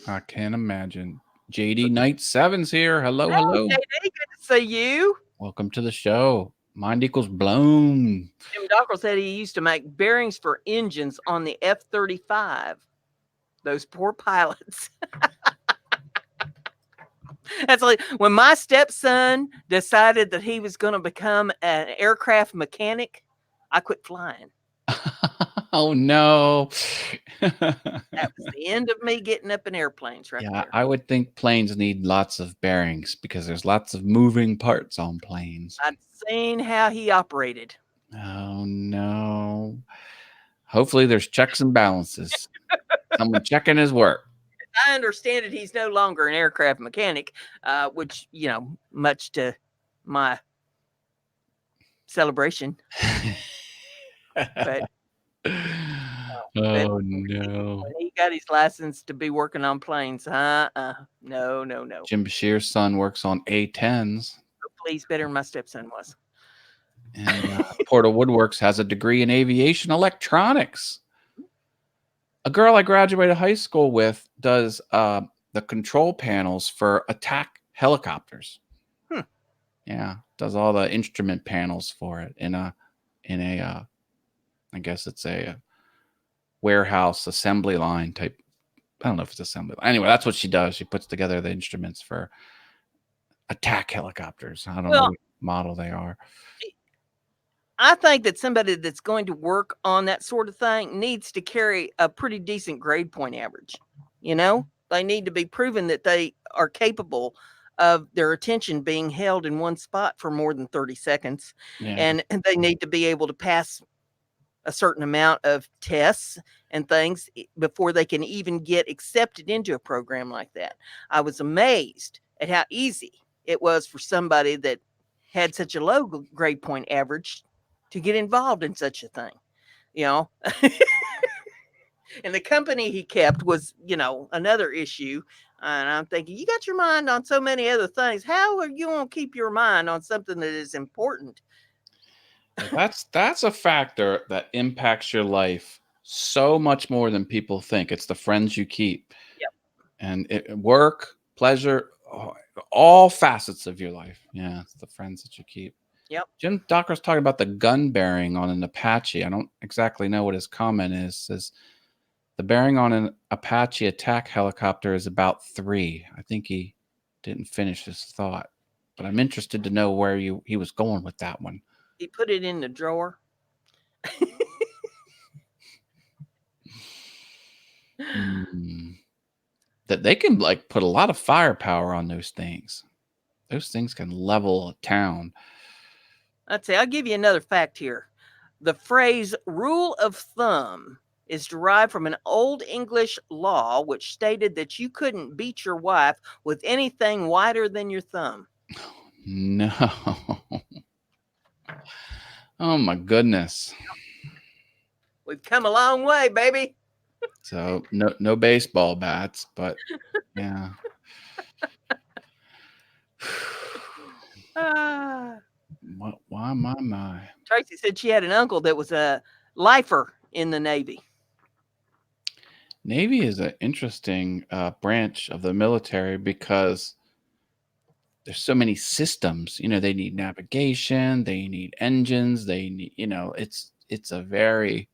I can't imagine. JD Knight Sevens here. Hello, Hey, hello. JD, good to see you. Welcome to the show. Mind equals blown. Jim Dockrell said he used to make bearings for engines on the F-35. Those poor pilots. That's like when my stepson decided that he was going to become an aircraft mechanic, I quit flying. Oh no. That was the end of me getting up in airplanes right Yeah, there. I would think planes need lots of bearings because there's lots of moving parts on planes. I'd seen how he operated. Oh no. Hopefully there's checks and balances. Someone checking his work. I understand it. He's no longer an aircraft mechanic, which, much to my celebration. But Oh when no. he got his license to be working on planes, no. Jim Bashir's son works on A-10s. Hopefully he's better than my stepson was. And Portal Woodworks has a degree in aviation electronics. A girl I graduated high school with does the control panels for attack helicopters. Yeah, does all the instrument panels for it in a I guess it's a warehouse assembly line type. I don't know if it's assembly line. Anyway, that's what she does. She puts together the instruments for attack helicopters. I don't know what model they are. I think that somebody that's going to work on that sort of thing needs to carry a pretty decent grade point average. They need to be proven that they are capable of their attention being held in one spot for more than 30 seconds. Yeah. And they need to be able to pass a certain amount of tests and things before they can even get accepted into a program like that. I was amazed at how easy it was for somebody that had such a low grade point average to get involved in such a thing, you know. And the company he kept was, another issue. And I'm thinking, you got your mind on so many other things. How are you going to keep your mind on something that is important? That's a factor that impacts your life so much more than people think. It's the friends you keep. Yep. And work, pleasure, all facets of your life. Yeah, it's the friends that you keep. Yep. Jim Docker's talking about the gun bearing on an Apache. I don't exactly know what his comment is. Says the bearing on an Apache attack helicopter is about 3. I think he didn't finish his thought, but I'm interested to know where he was going with that one. He put it in the drawer. That they can put a lot of firepower on those things. Those things can level a town. I'd say I'll give you another fact here. The phrase rule of thumb is derived from an old English law which stated that you couldn't beat your wife with anything wider than your thumb. No. Oh my goodness. We've come a long way, baby. So no baseball bats, but yeah. Why my. Tracy said she had an uncle that was a lifer in the Navy. Navy is an interesting branch of the military because there's so many systems. They need navigation, they need engines, they need, it's a very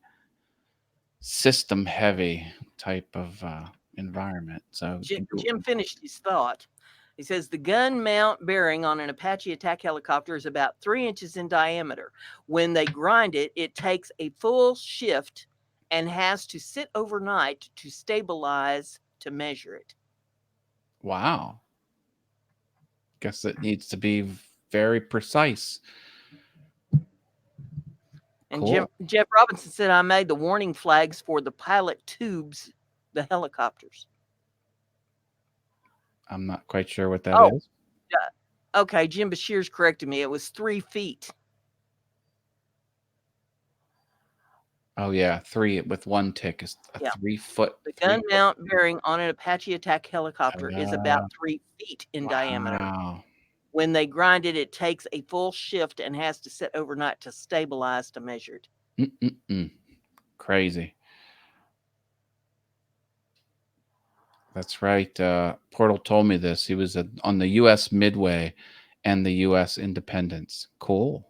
system heavy type of environment. So Jim finished his thought. He says the gun mount bearing on an Apache attack helicopter is about 3 inches in diameter. When they grind it, it takes a full shift and has to sit overnight to stabilize to measure it. wow. Guess it needs to be very precise. And Cool. Jeff Robinson said, I made the warning flags for the pilot tubes, the helicopters. I'm not quite sure what that is. Okay, Jim Bashir's corrected me. It was 3 feet. Oh yeah, 3 with 1 tick is a 3 foot. The gun mount bearing on an Apache attack helicopter is about 3 feet in diameter. Wow. When they grind it, it takes a full shift and has to sit overnight to stabilize to measure it. Crazy. That's right. Portal told me this. He was on the U.S. Midway and the U.S. Independence. Cool.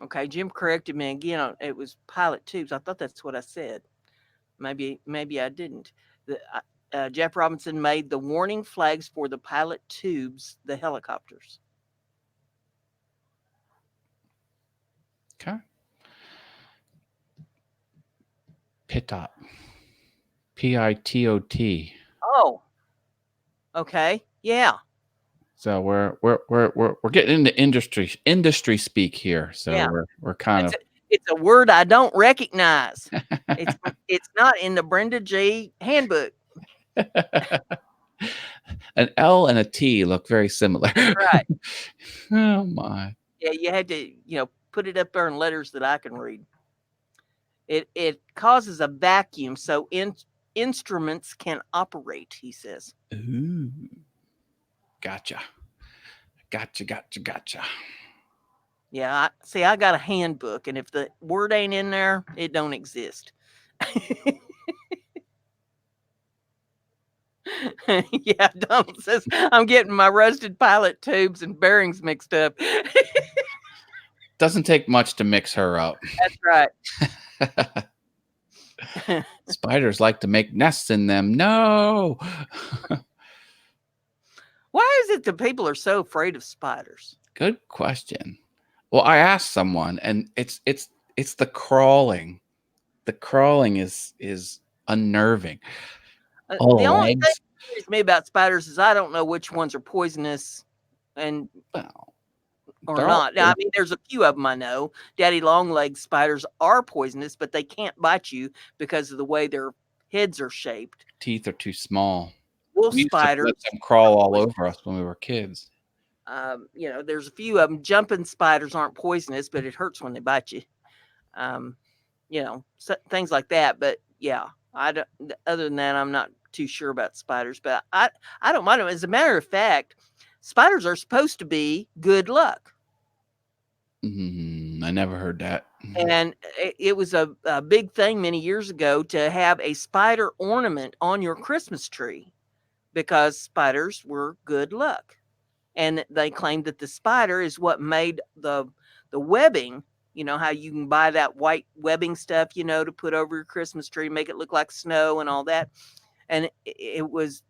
Okay, Jim corrected me again. It was pilot tubes. I thought that's what I said. Maybe I didn't. Jeff Robinson made the warning flags for the pilot tubes, the helicopters. Okay. PITOT. PITOT. Oh. Okay. Yeah. So we're getting into industry speak here. So yeah. we're kind of. It's a word I don't recognize. It's not in the BrendaG handbook. An L and a T look very similar. Right. Oh my. Yeah, you had to, put it up there in letters that I can read. It causes a vacuum so instruments can operate, he says. Ooh. Gotcha. Yeah, I got a handbook, and if the word ain't in there, it don't exist. Yeah, Donald says, I'm getting my rusted pilot tubes and bearings mixed up. Doesn't take much to mix her up. That's right. Spiders like to make nests in them. No. Why is it that people are so afraid of spiders? Good question. Well, I asked someone, and it's the crawling. The crawling is unnerving. The only thing that worries me about spiders is I don't know which ones are poisonous and or not. Now, I mean, there's a few of them I know. Daddy long-legged spiders are poisonous, but they can't bite you because of the way their heads are shaped. Teeth are too small. Wolf spiders let them crawl all over us when we were kids. There's a few of them. Jumping spiders aren't poisonous, but it hurts when they bite you. Things like that. But yeah, I don't. Other than that, I'm not too sure about spiders. But I don't mind them. As a matter of fact, spiders are supposed to be good luck. I never heard that. And it was a big thing many years ago to have a spider ornament on your Christmas tree because spiders were good luck. And they claimed that the spider is what made the webbing, how you can buy that white webbing stuff, to put over your Christmas tree, make it look like snow and all that. And it was,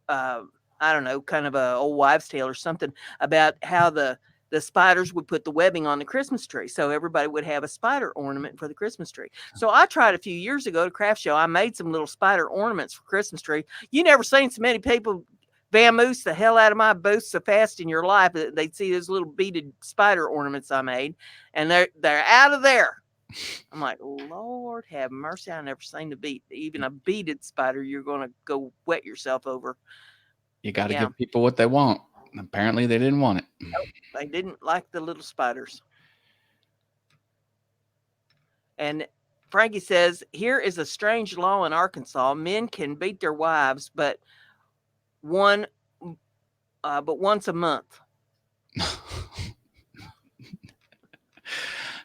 I don't know, kind of a old wives' tale or something about how the spiders would put the webbing on the Christmas tree. So everybody would have a spider ornament for the Christmas tree. So I tried a few years ago at a craft show. I made some little spider ornaments for Christmas tree. You never seen so many people vamoose the hell out of my booth so fast in your life that they'd see those little beaded spider ornaments I made, and they're out of there. I'm like, Lord have mercy! I never seen even a beaded spider. You're gonna go wet yourself over. You got to give people what they want. Apparently, they didn't want it. Nope, they didn't like the little spiders. And Frankie says, here is a strange law in Arkansas: men can beat their wives, but once a month.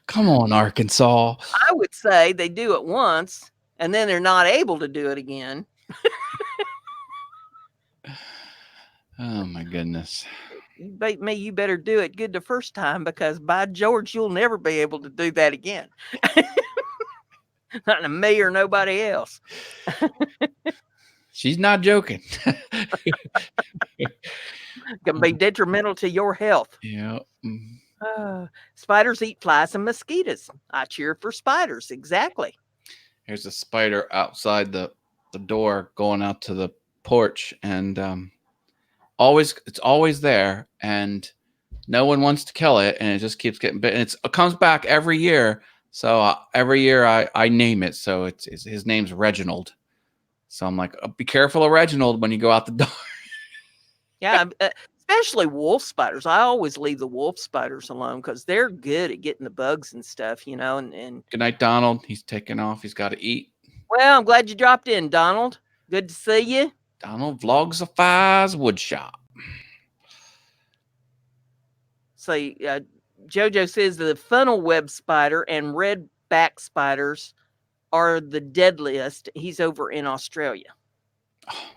Come on, Arkansas. I would say they do it once and then they're not able to do it again. Oh my goodness. You beat me, you better do it good the first time, because by George, you'll never be able to do that again. Not to me or nobody else. She's not joking. Can be detrimental to your health. Yeah. Mm. Spiders eat flies and mosquitoes. I cheer for spiders. Exactly. There's a spider outside the door going out to the porch, and it's always there, and no one wants to kill it, and it just keeps getting bit, and it comes back every year. So every year I name it. So it's his name's Reginald. So I'm like, oh, be careful of Reginald when you go out the door. Yeah, especially wolf spiders. I always leave the wolf spiders alone because they're good at getting the bugs and stuff, and Good night, Donald. He's taking off. He's got to eat. well, I'm glad you dropped in, Donald. Good to see you. Donald vlogs a Fies wood shop. So Jojo says the funnel web spider and red back spiders are the deadliest. He's over in Australia. Oh,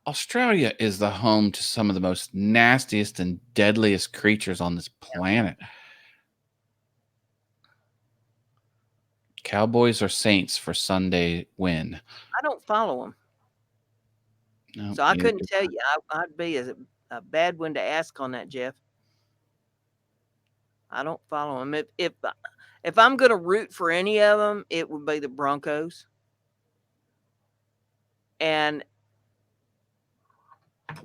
Australia is the home to some of the most nastiest and deadliest creatures on this planet. Cowboys or Saints for Sunday win? I don't follow them. No, So I couldn't tell you. I'd be a bad one to ask on that, Jeff. I don't follow them. If I'm going to root for any of them, it would be the Broncos. And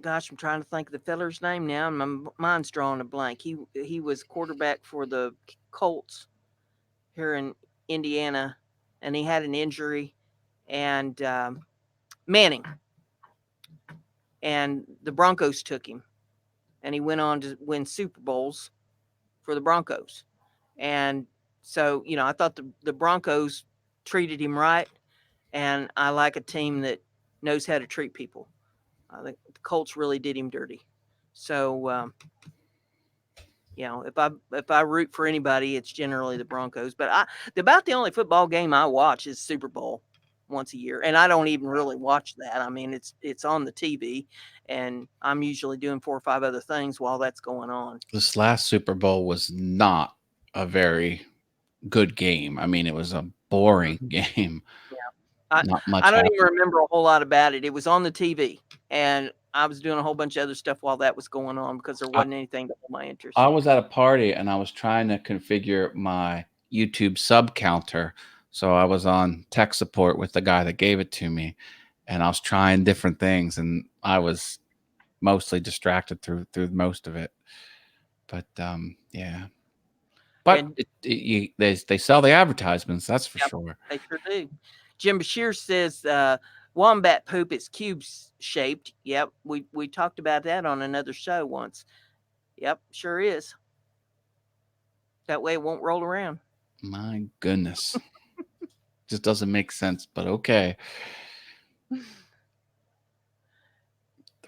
gosh, I'm trying to think of the feller's name now, and my mind's drawing a blank. He was quarterback for the Colts here in Indiana, and he had an injury, and Manning, and the Broncos took him, and he went on to win Super Bowls for the Broncos. And so, I thought the Broncos treated him right, and I like a team that knows how to treat people. The Colts really did him dirty. So, if I root for anybody, it's generally the Broncos. But about the only football game I watch is Super Bowl once a year, and I don't even really watch that. I mean, it's on the TV, and I'm usually doing 4 or 5 other things while that's going on. This last Super Bowl was not a very good game. I mean, it was a boring game. Yeah. Not much I don't happened. even remember a whole lot about it. It was on the TV, and I was doing a whole bunch of other stuff while that was going on because there wasn't anything to hold my interest. I was at a party and I was trying to configure my YouTube sub counter. So I was on tech support with the guy that gave it to me, and I was trying different things, and I was mostly distracted through most of it. But yeah. But they sell the advertisements, that's for sure. They sure do. Jim Bashir says wombat poop is cube shaped. Yep, we talked about that on another show once. Yep, sure is. That way it won't roll around. My goodness. Just doesn't make sense, but okay. The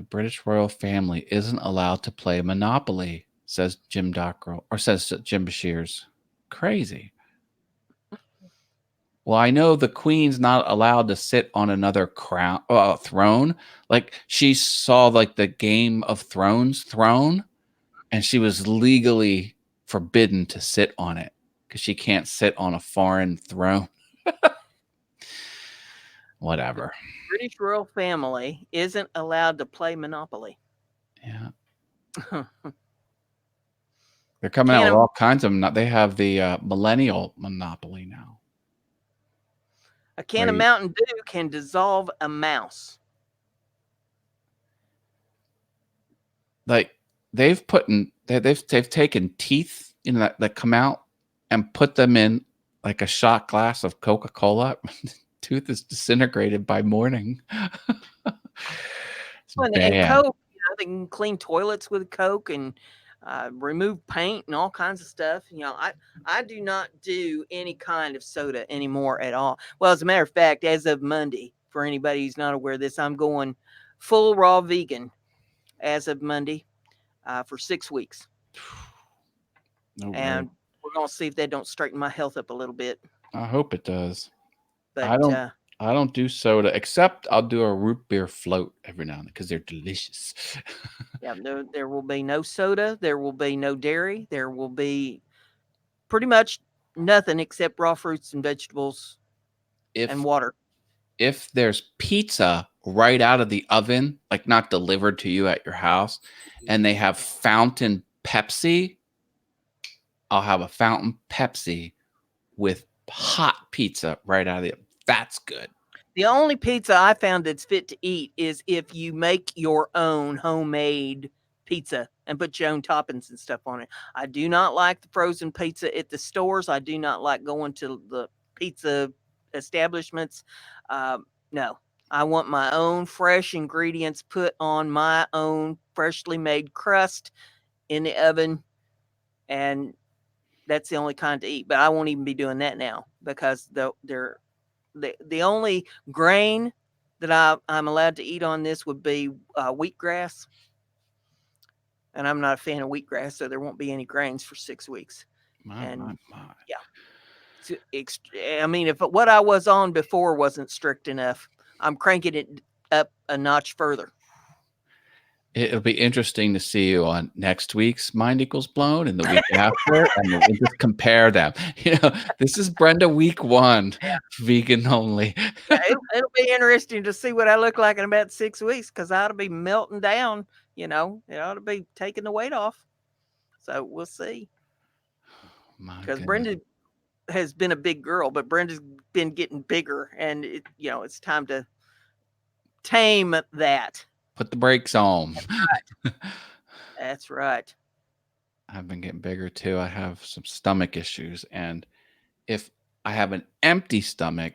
British royal family isn't allowed to play Monopoly, says Jim Dockrell, or says Jim Bashir's. Crazy. Well, I know the queen's not allowed to sit on another throne. Like, she saw like the Game of Thrones throne, and she was legally forbidden to sit on it because she can't sit on a foreign throne. Whatever. The British royal family isn't allowed to play Monopoly. Yeah. They're coming out with all kinds of them. They have the millennial Monopoly now. A can of Mountain Dew can dissolve a mouse. Like, they've taken teeth, that come out and put them in like a shot glass of Coca-Cola. Tooth is disintegrated by morning. And Coke, they can clean toilets with Coke and remove paint and all kinds of stuff. I do not do any kind of soda anymore at all. Well, as a matter of fact, as of Monday, for anybody who's not aware of this, I'm going full raw vegan as of Monday for 6 weeks. And we're going to see if that don't straighten my health up a little bit. I hope it does. But I don't do soda, except I'll do a root beer float every now and then because they're delicious. Yeah, there will be no soda. There will be no dairy. There will be pretty much nothing except raw fruits and vegetables and water. If there's pizza right out of the oven, like not delivered to you at your house, and they have fountain Pepsi, I'll have a fountain Pepsi with hot pizza right out of the oven. That's good. The only pizza I found that's fit to eat is if you make your own homemade pizza and put your own toppings and stuff on it. I do not like the frozen pizza at the stores. I do not like going to the pizza establishments. No, I want my own fresh ingredients put on my own freshly made crust in the oven, and that's the only kind to eat. But I won't even be doing that now because the only grain that I'm allowed to eat on this would be wheatgrass, and I'm not a fan of wheatgrass, so there won't be any grains for 6 weeks. My. Yeah, I mean, if what I was on before wasn't strict enough, I'm cranking it up a notch further. It'll be interesting to see you on next week's Mind Equals Blown and the week after, and we'll just compare them. This is Brenda week 1, vegan only. Yeah, it'll be interesting to see what I look like in about 6 weeks because I ought to be melting down. It ought to be taking the weight off. So we'll see. Because Brenda has been a big girl, but Brenda's been getting bigger, and it's time to tame that. Put the brakes on. That's right. That's right. I've been getting bigger too. I have some stomach issues, and if I have an empty stomach,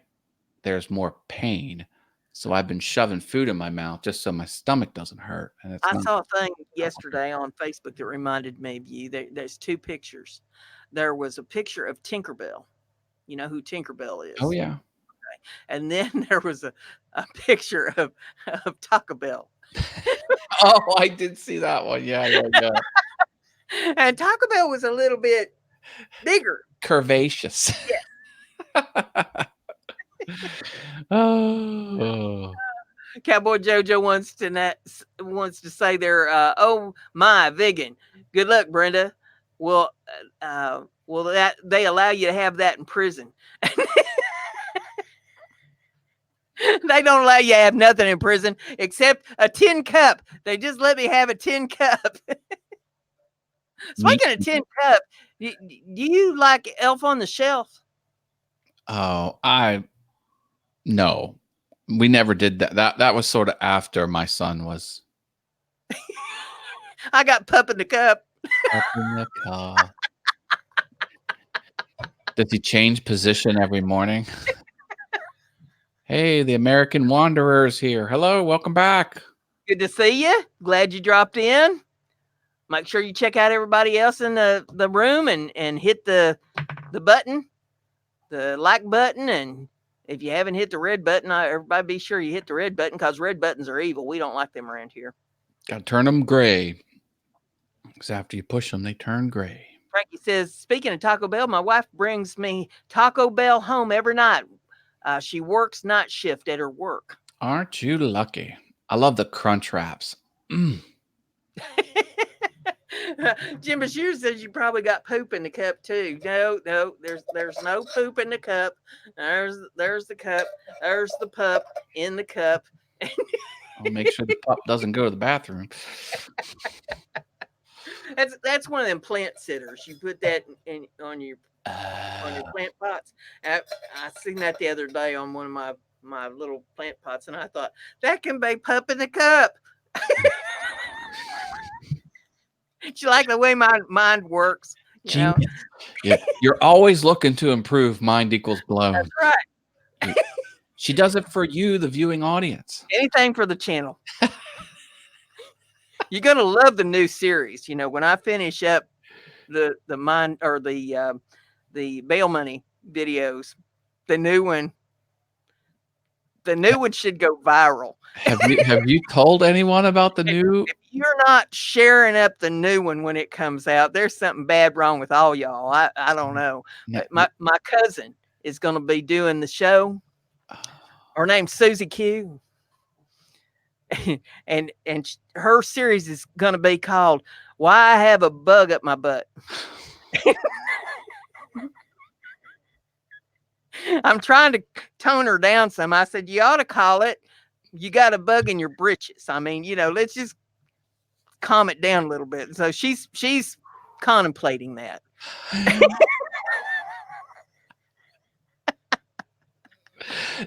there's more pain. So I've been shoving food in my mouth just so my stomach doesn't hurt. And I saw a thing yesterday on Facebook that reminded me of you. There's 2 pictures. There was a picture of Tinkerbell. You know who Tinkerbell is? Oh yeah. Okay. And then there was a picture of Taco Bell. Oh, I did see that one. Yeah. And Taco Bell was a little bit bigger. Curvaceous. Yeah. Oh. Cowboy Jojo wants to say they're oh my vegan. Good luck, Brenda. Well, that they allow you to have that in prison. They don't allow you to have nothing in prison except a tin cup. They just let me have a tin cup. Speaking of tin cup, do you like Elf on the Shelf? Oh, no. We never did that. That was sort of after my son was. I got Pup in the Cup. Up in the car. Does he change position every morning? Hey, the American Wanderer is here. Hello, welcome back. Good to see you. Glad you dropped in. Make sure you check out everybody else in the room and hit the button, the like button. And if you haven't hit the red button, everybody be sure you hit the red button because red buttons are evil. We don't like them around here. Got to turn them gray. Because after you push them, they turn gray. Frankie says, speaking of Taco Bell, my wife brings me Taco Bell home every night. She works night shift at her work. Aren't you lucky? I love the crunch wraps. Jim Bashir says you probably got poop in the cup too. No, there's no poop in the cup. There's the cup. There's the pup in the cup. I'll make sure the pup doesn't go to the bathroom. That's one of them plant sitters. You put that on your plant pots. I seen that the other day on one of my little plant pots, and I thought that can be pup in the cup. You like the way my mind works? Yeah, you're always looking to improve. Mind Equals Blown. That's right. She does it for you, the viewing audience. Anything for the channel. You're gonna love the new series. When I finish up the mind or the bail money videos, the new one should go viral. Have you told anyone about the new? If you're not sharing up the new one when it comes out, there's something bad wrong with all y'all. I don't know. No. But my cousin is going to be doing the show. Her name's Susie Q. and her series is going to be called "Why I Have a Bug Up My Butt." I'm trying to tone her down some. I said, you ought to call it, you got a bug in your britches. I mean, let's just calm it down a little bit. So she's contemplating that.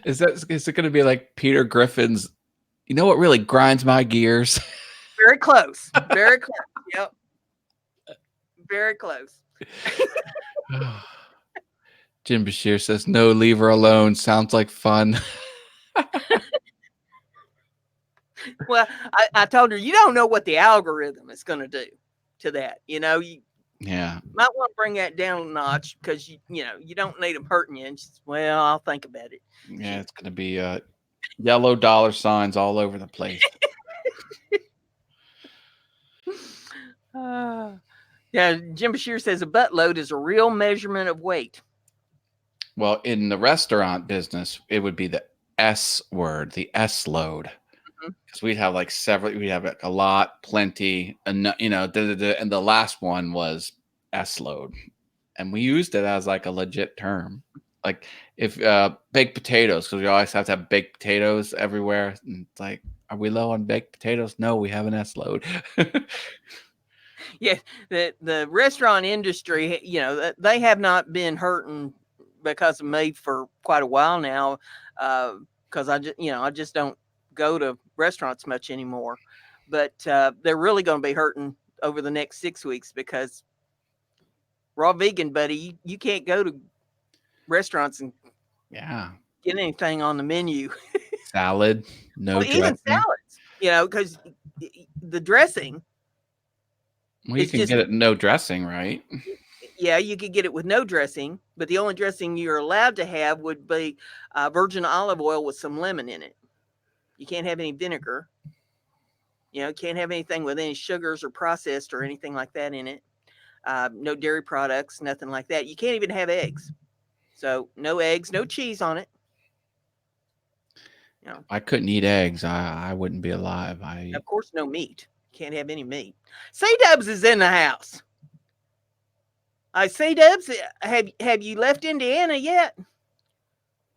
Is it going to be like Peter Griffin's? You know what really grinds my gears? Very close. Very close. Yep. Very close. Jim Bashir says, no, leave her alone. Sounds like fun. Well, I told her, you don't know what the algorithm is going to do to that. You Yeah. might want to bring that down a notch because, you don't need them hurting you. And she says, well, I'll think about it. Yeah, it's going to be yellow dollar signs all over the place. Yeah, Jim Bashir says a butt load is a real measurement of weight. Well, in the restaurant business, it would be the S word, the S load. Because we'd have we'd have a lot, plenty, and and the last one was S load. And we used it as like a legit term. Like if baked potatoes, because we always have to have baked potatoes everywhere. And it's like, are we low on baked potatoes? No, we have an S load. Yeah, the restaurant industry, they have not been hurting because of me for quite a while now. Because I just don't go to restaurants much anymore. But they're really going to be hurting over the next 6 weeks because raw vegan, buddy, you can't go to restaurants and get anything on the menu. Salad, no dressing. Even salads, because the dressing. Well, you can get it no dressing, right? Yeah, you could get it with no dressing, but the only dressing you're allowed to have would be virgin olive oil with some lemon in it. You can't have any vinegar. Can't have anything with any sugars or processed or anything like that in it. No dairy products, nothing like that. You can't even have eggs. So no eggs, no cheese on it. I couldn't eat eggs. I wouldn't be alive. Of course, no meat. Can't have any meat. C-Dubs is in the house. C-Dubs, have you left Indiana yet?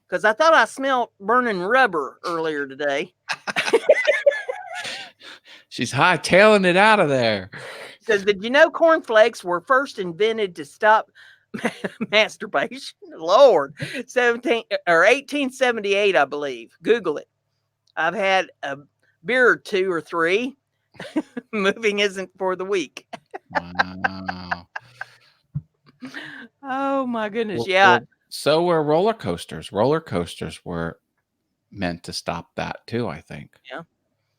Because I thought I smelled burning rubber earlier today. She's hightailing it out of there. Says, did you know cornflakes were first invented to stop masturbation? Lord, 1878, I believe. Google it. I've had a beer or two or three. Moving isn't for the weak. Wow. Oh my goodness. Well, yeah. So were roller coasters. Roller coasters were meant to stop that too, I think. Yeah.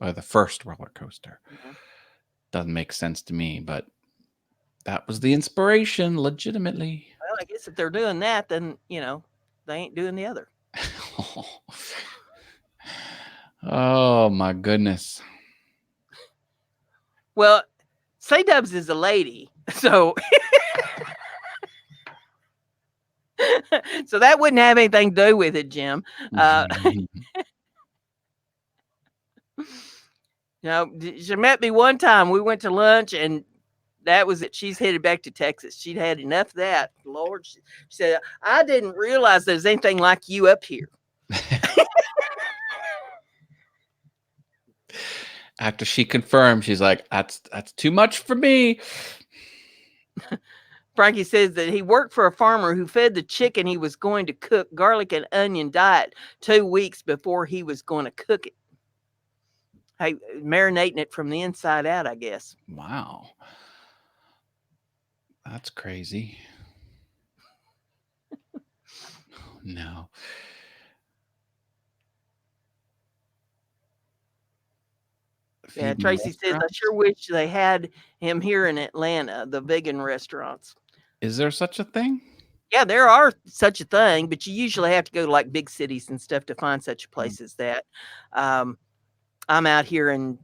Or the first roller coaster. Mm-hmm. Doesn't make sense to me, but that was the inspiration, legitimately. Well, I guess if they're doing that, then, they ain't doing the other. Oh, my goodness. Well, C-Dubs is a lady, so... so that wouldn't have anything to do with it, Jim. She met me one time. We went to lunch, and that was it. She's headed back to Texas. She'd had enough of that. Lord, she said, I didn't realize there's anything like you up here. After she confirmed, she's like, that's too much for me. Frankie says that he worked for a farmer who fed the chicken he was going to cook garlic and onion diet 2 weeks before he was going to cook it. Hey, marinating it from the inside out, I guess. Wow. That's crazy. No. Yeah, Tracy says, I sure wish they had him here in Atlanta, the vegan restaurants. Is there such a thing? Yeah, there are such a thing, but you usually have to go to like big cities and stuff to find such places that. I'm out here in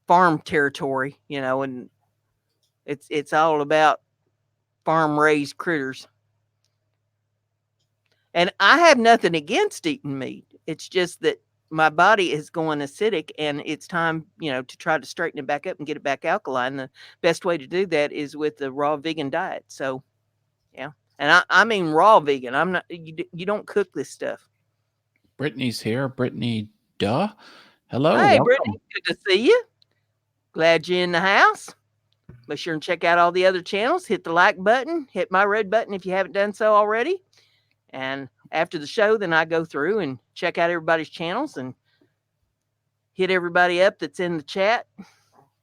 farm territory, and it's all about farm raised critters. And I have nothing against eating meat. It's just that my body is going acidic, and it's time, to try to straighten it back up and get it back alkaline. The best way to do that is with the raw vegan diet. So, yeah. And I mean raw vegan. I'm not. You don't cook this stuff. Brittany's here. Brittany, duh. Hello, Hey, Brittany, welcome. good to see you. Glad you're in the house. Be sure and check out all the other channels. Hit the like button. Hit my red button if you haven't done so already. And after the show, then I go through and check out everybody's channels and hit everybody up that's in the chat.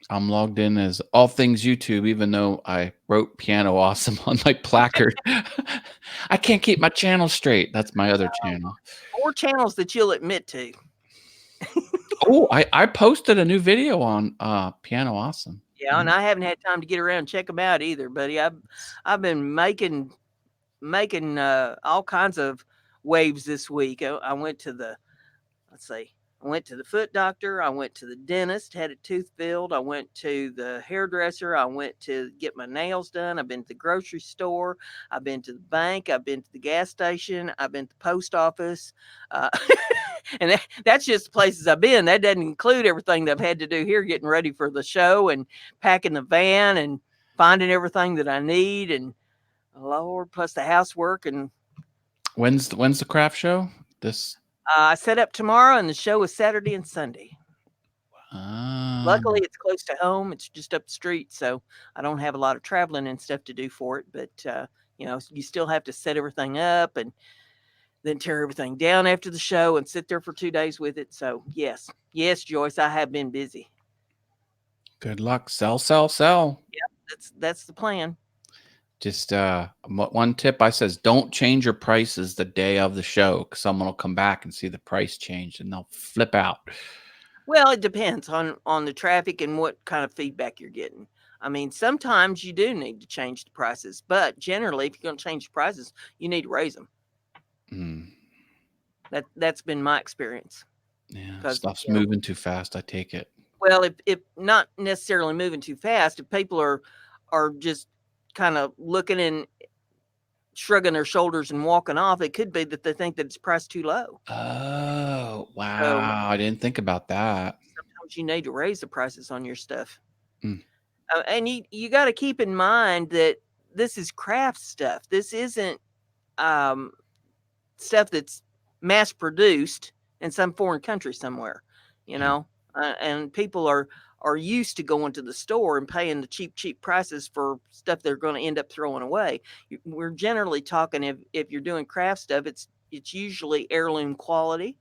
I'm logged in as all things YouTube, even though I wrote Piano Awesome on my placard. I can't keep my channel straight. That's my other channel. 4 channels that you'll admit to. Oh, I posted a new video on Piano Awesome. Yeah, and I haven't had time to get around and check them out either, buddy. I've been making all kinds of waves this week. I went to the let's see. I went to the foot doctor. I went to the dentist, had a tooth filled. I went to the hairdresser. I went to get my nails done. I've been to the grocery store. I've been to the bank. I've been to the gas station. I've been to the post office. Uh, and that's just the places I've been. That doesn't include everything that I've had to do here, getting ready for the show and packing the van and finding everything that I need. And Lord, plus the housework. And When's the craft show? This I set up tomorrow, and the show is Saturday and Sunday. Luckily, it's close to home. It's just up the street, so I don't have a lot of traveling and stuff to do for it. But you still have to set everything up and then tear everything down after the show and sit there for 2 days with it. So yes, Joyce, I have been busy. good luck. Sell, sell, sell. Yep, that's the plan. Just one tip I says, don't change your prices the day of the show, because someone will come back and see the price changed and they'll flip out. Well, it depends on the traffic and what kind of feedback you're getting. I mean, sometimes you do need to change the prices, but generally, if you're going to change the prices, you need to raise them. That's been my experience. Yeah, stuff's moving too fast. I take it. Well, if not necessarily moving too fast, if people are just kind of looking and shrugging their shoulders and walking off, it could be that they think that it's priced too low. Oh, wow. I didn't think about that. Sometimes you need to raise the prices on your stuff. And you got to keep in mind that this is craft stuff. This isn't stuff that's mass produced in some foreign country somewhere, and people are used to going to the store and paying the cheap prices for stuff they're going to end up throwing away. We're generally talking, if you're doing craft stuff, it's usually heirloom quality,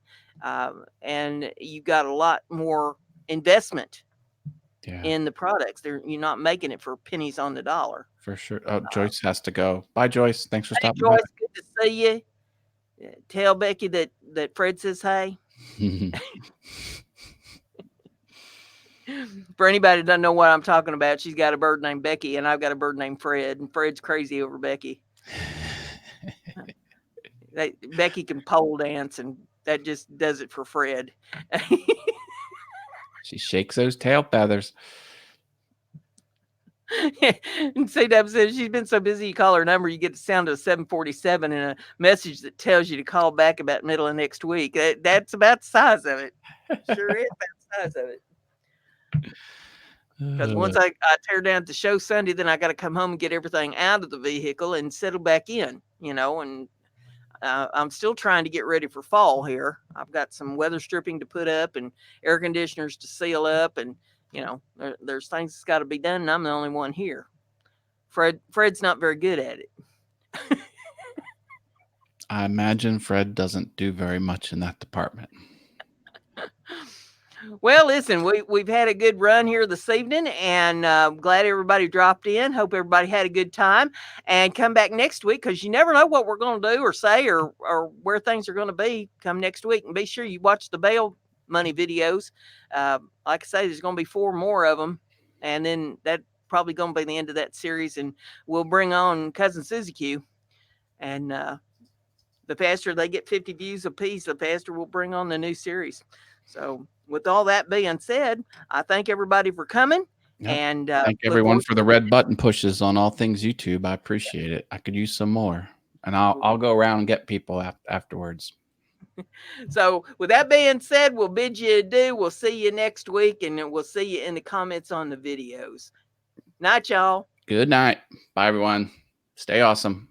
and you got a lot more investment in the products. You're not making it for pennies on the dollar. For sure. Oh, Joyce has to go. Bye, Joyce. Thanks for stopping Joyce, by. good to see you. Tell Becky that Fred says hey. For anybody that doesn't know what I'm talking about, she's got a bird named Becky, and I've got a bird named Fred, and Fred's crazy over Becky. Becky can pole dance, and that just does it for Fred. She shakes those tail feathers. And CW says she's been so busy, you call her number, you get the sound of 747 and a message that tells you to call back about middle of next week. That's about the size of it. Sure is about the size of it. Because once I tear down the show Sunday, then I got to come home and get everything out of the vehicle and settle back in, and I'm still trying to get ready for fall here. I've got some weather stripping to put up and air conditioners to seal up, and there's things that's got to be done, and I'm the only one here. Fred's not very good at it. I imagine Fred doesn't do very much in that department. Well, listen, we've had a good run here this evening, and glad everybody dropped in. Hope everybody had a good time, and come back next week, because you never know what we're going to do or say or where things are going to be come next week. And be sure you watch the bail money videos. Like I say, there's going to be 4 more of them, and then that probably going to be the end of that series, and we'll bring on Cousin Susie Q, and the faster they get 50 views apiece, the faster we'll bring on the new series. So with all that being said, I thank everybody for coming. Yep. And thank everyone for the red button pushes on all things YouTube. I appreciate it. I could use some more, and I'll go around and get people afterwards. So with that being said, we'll bid you adieu. We'll see you next week, and we'll see you in the comments on the videos. Night, y'all. Good night. Bye, everyone. Stay awesome.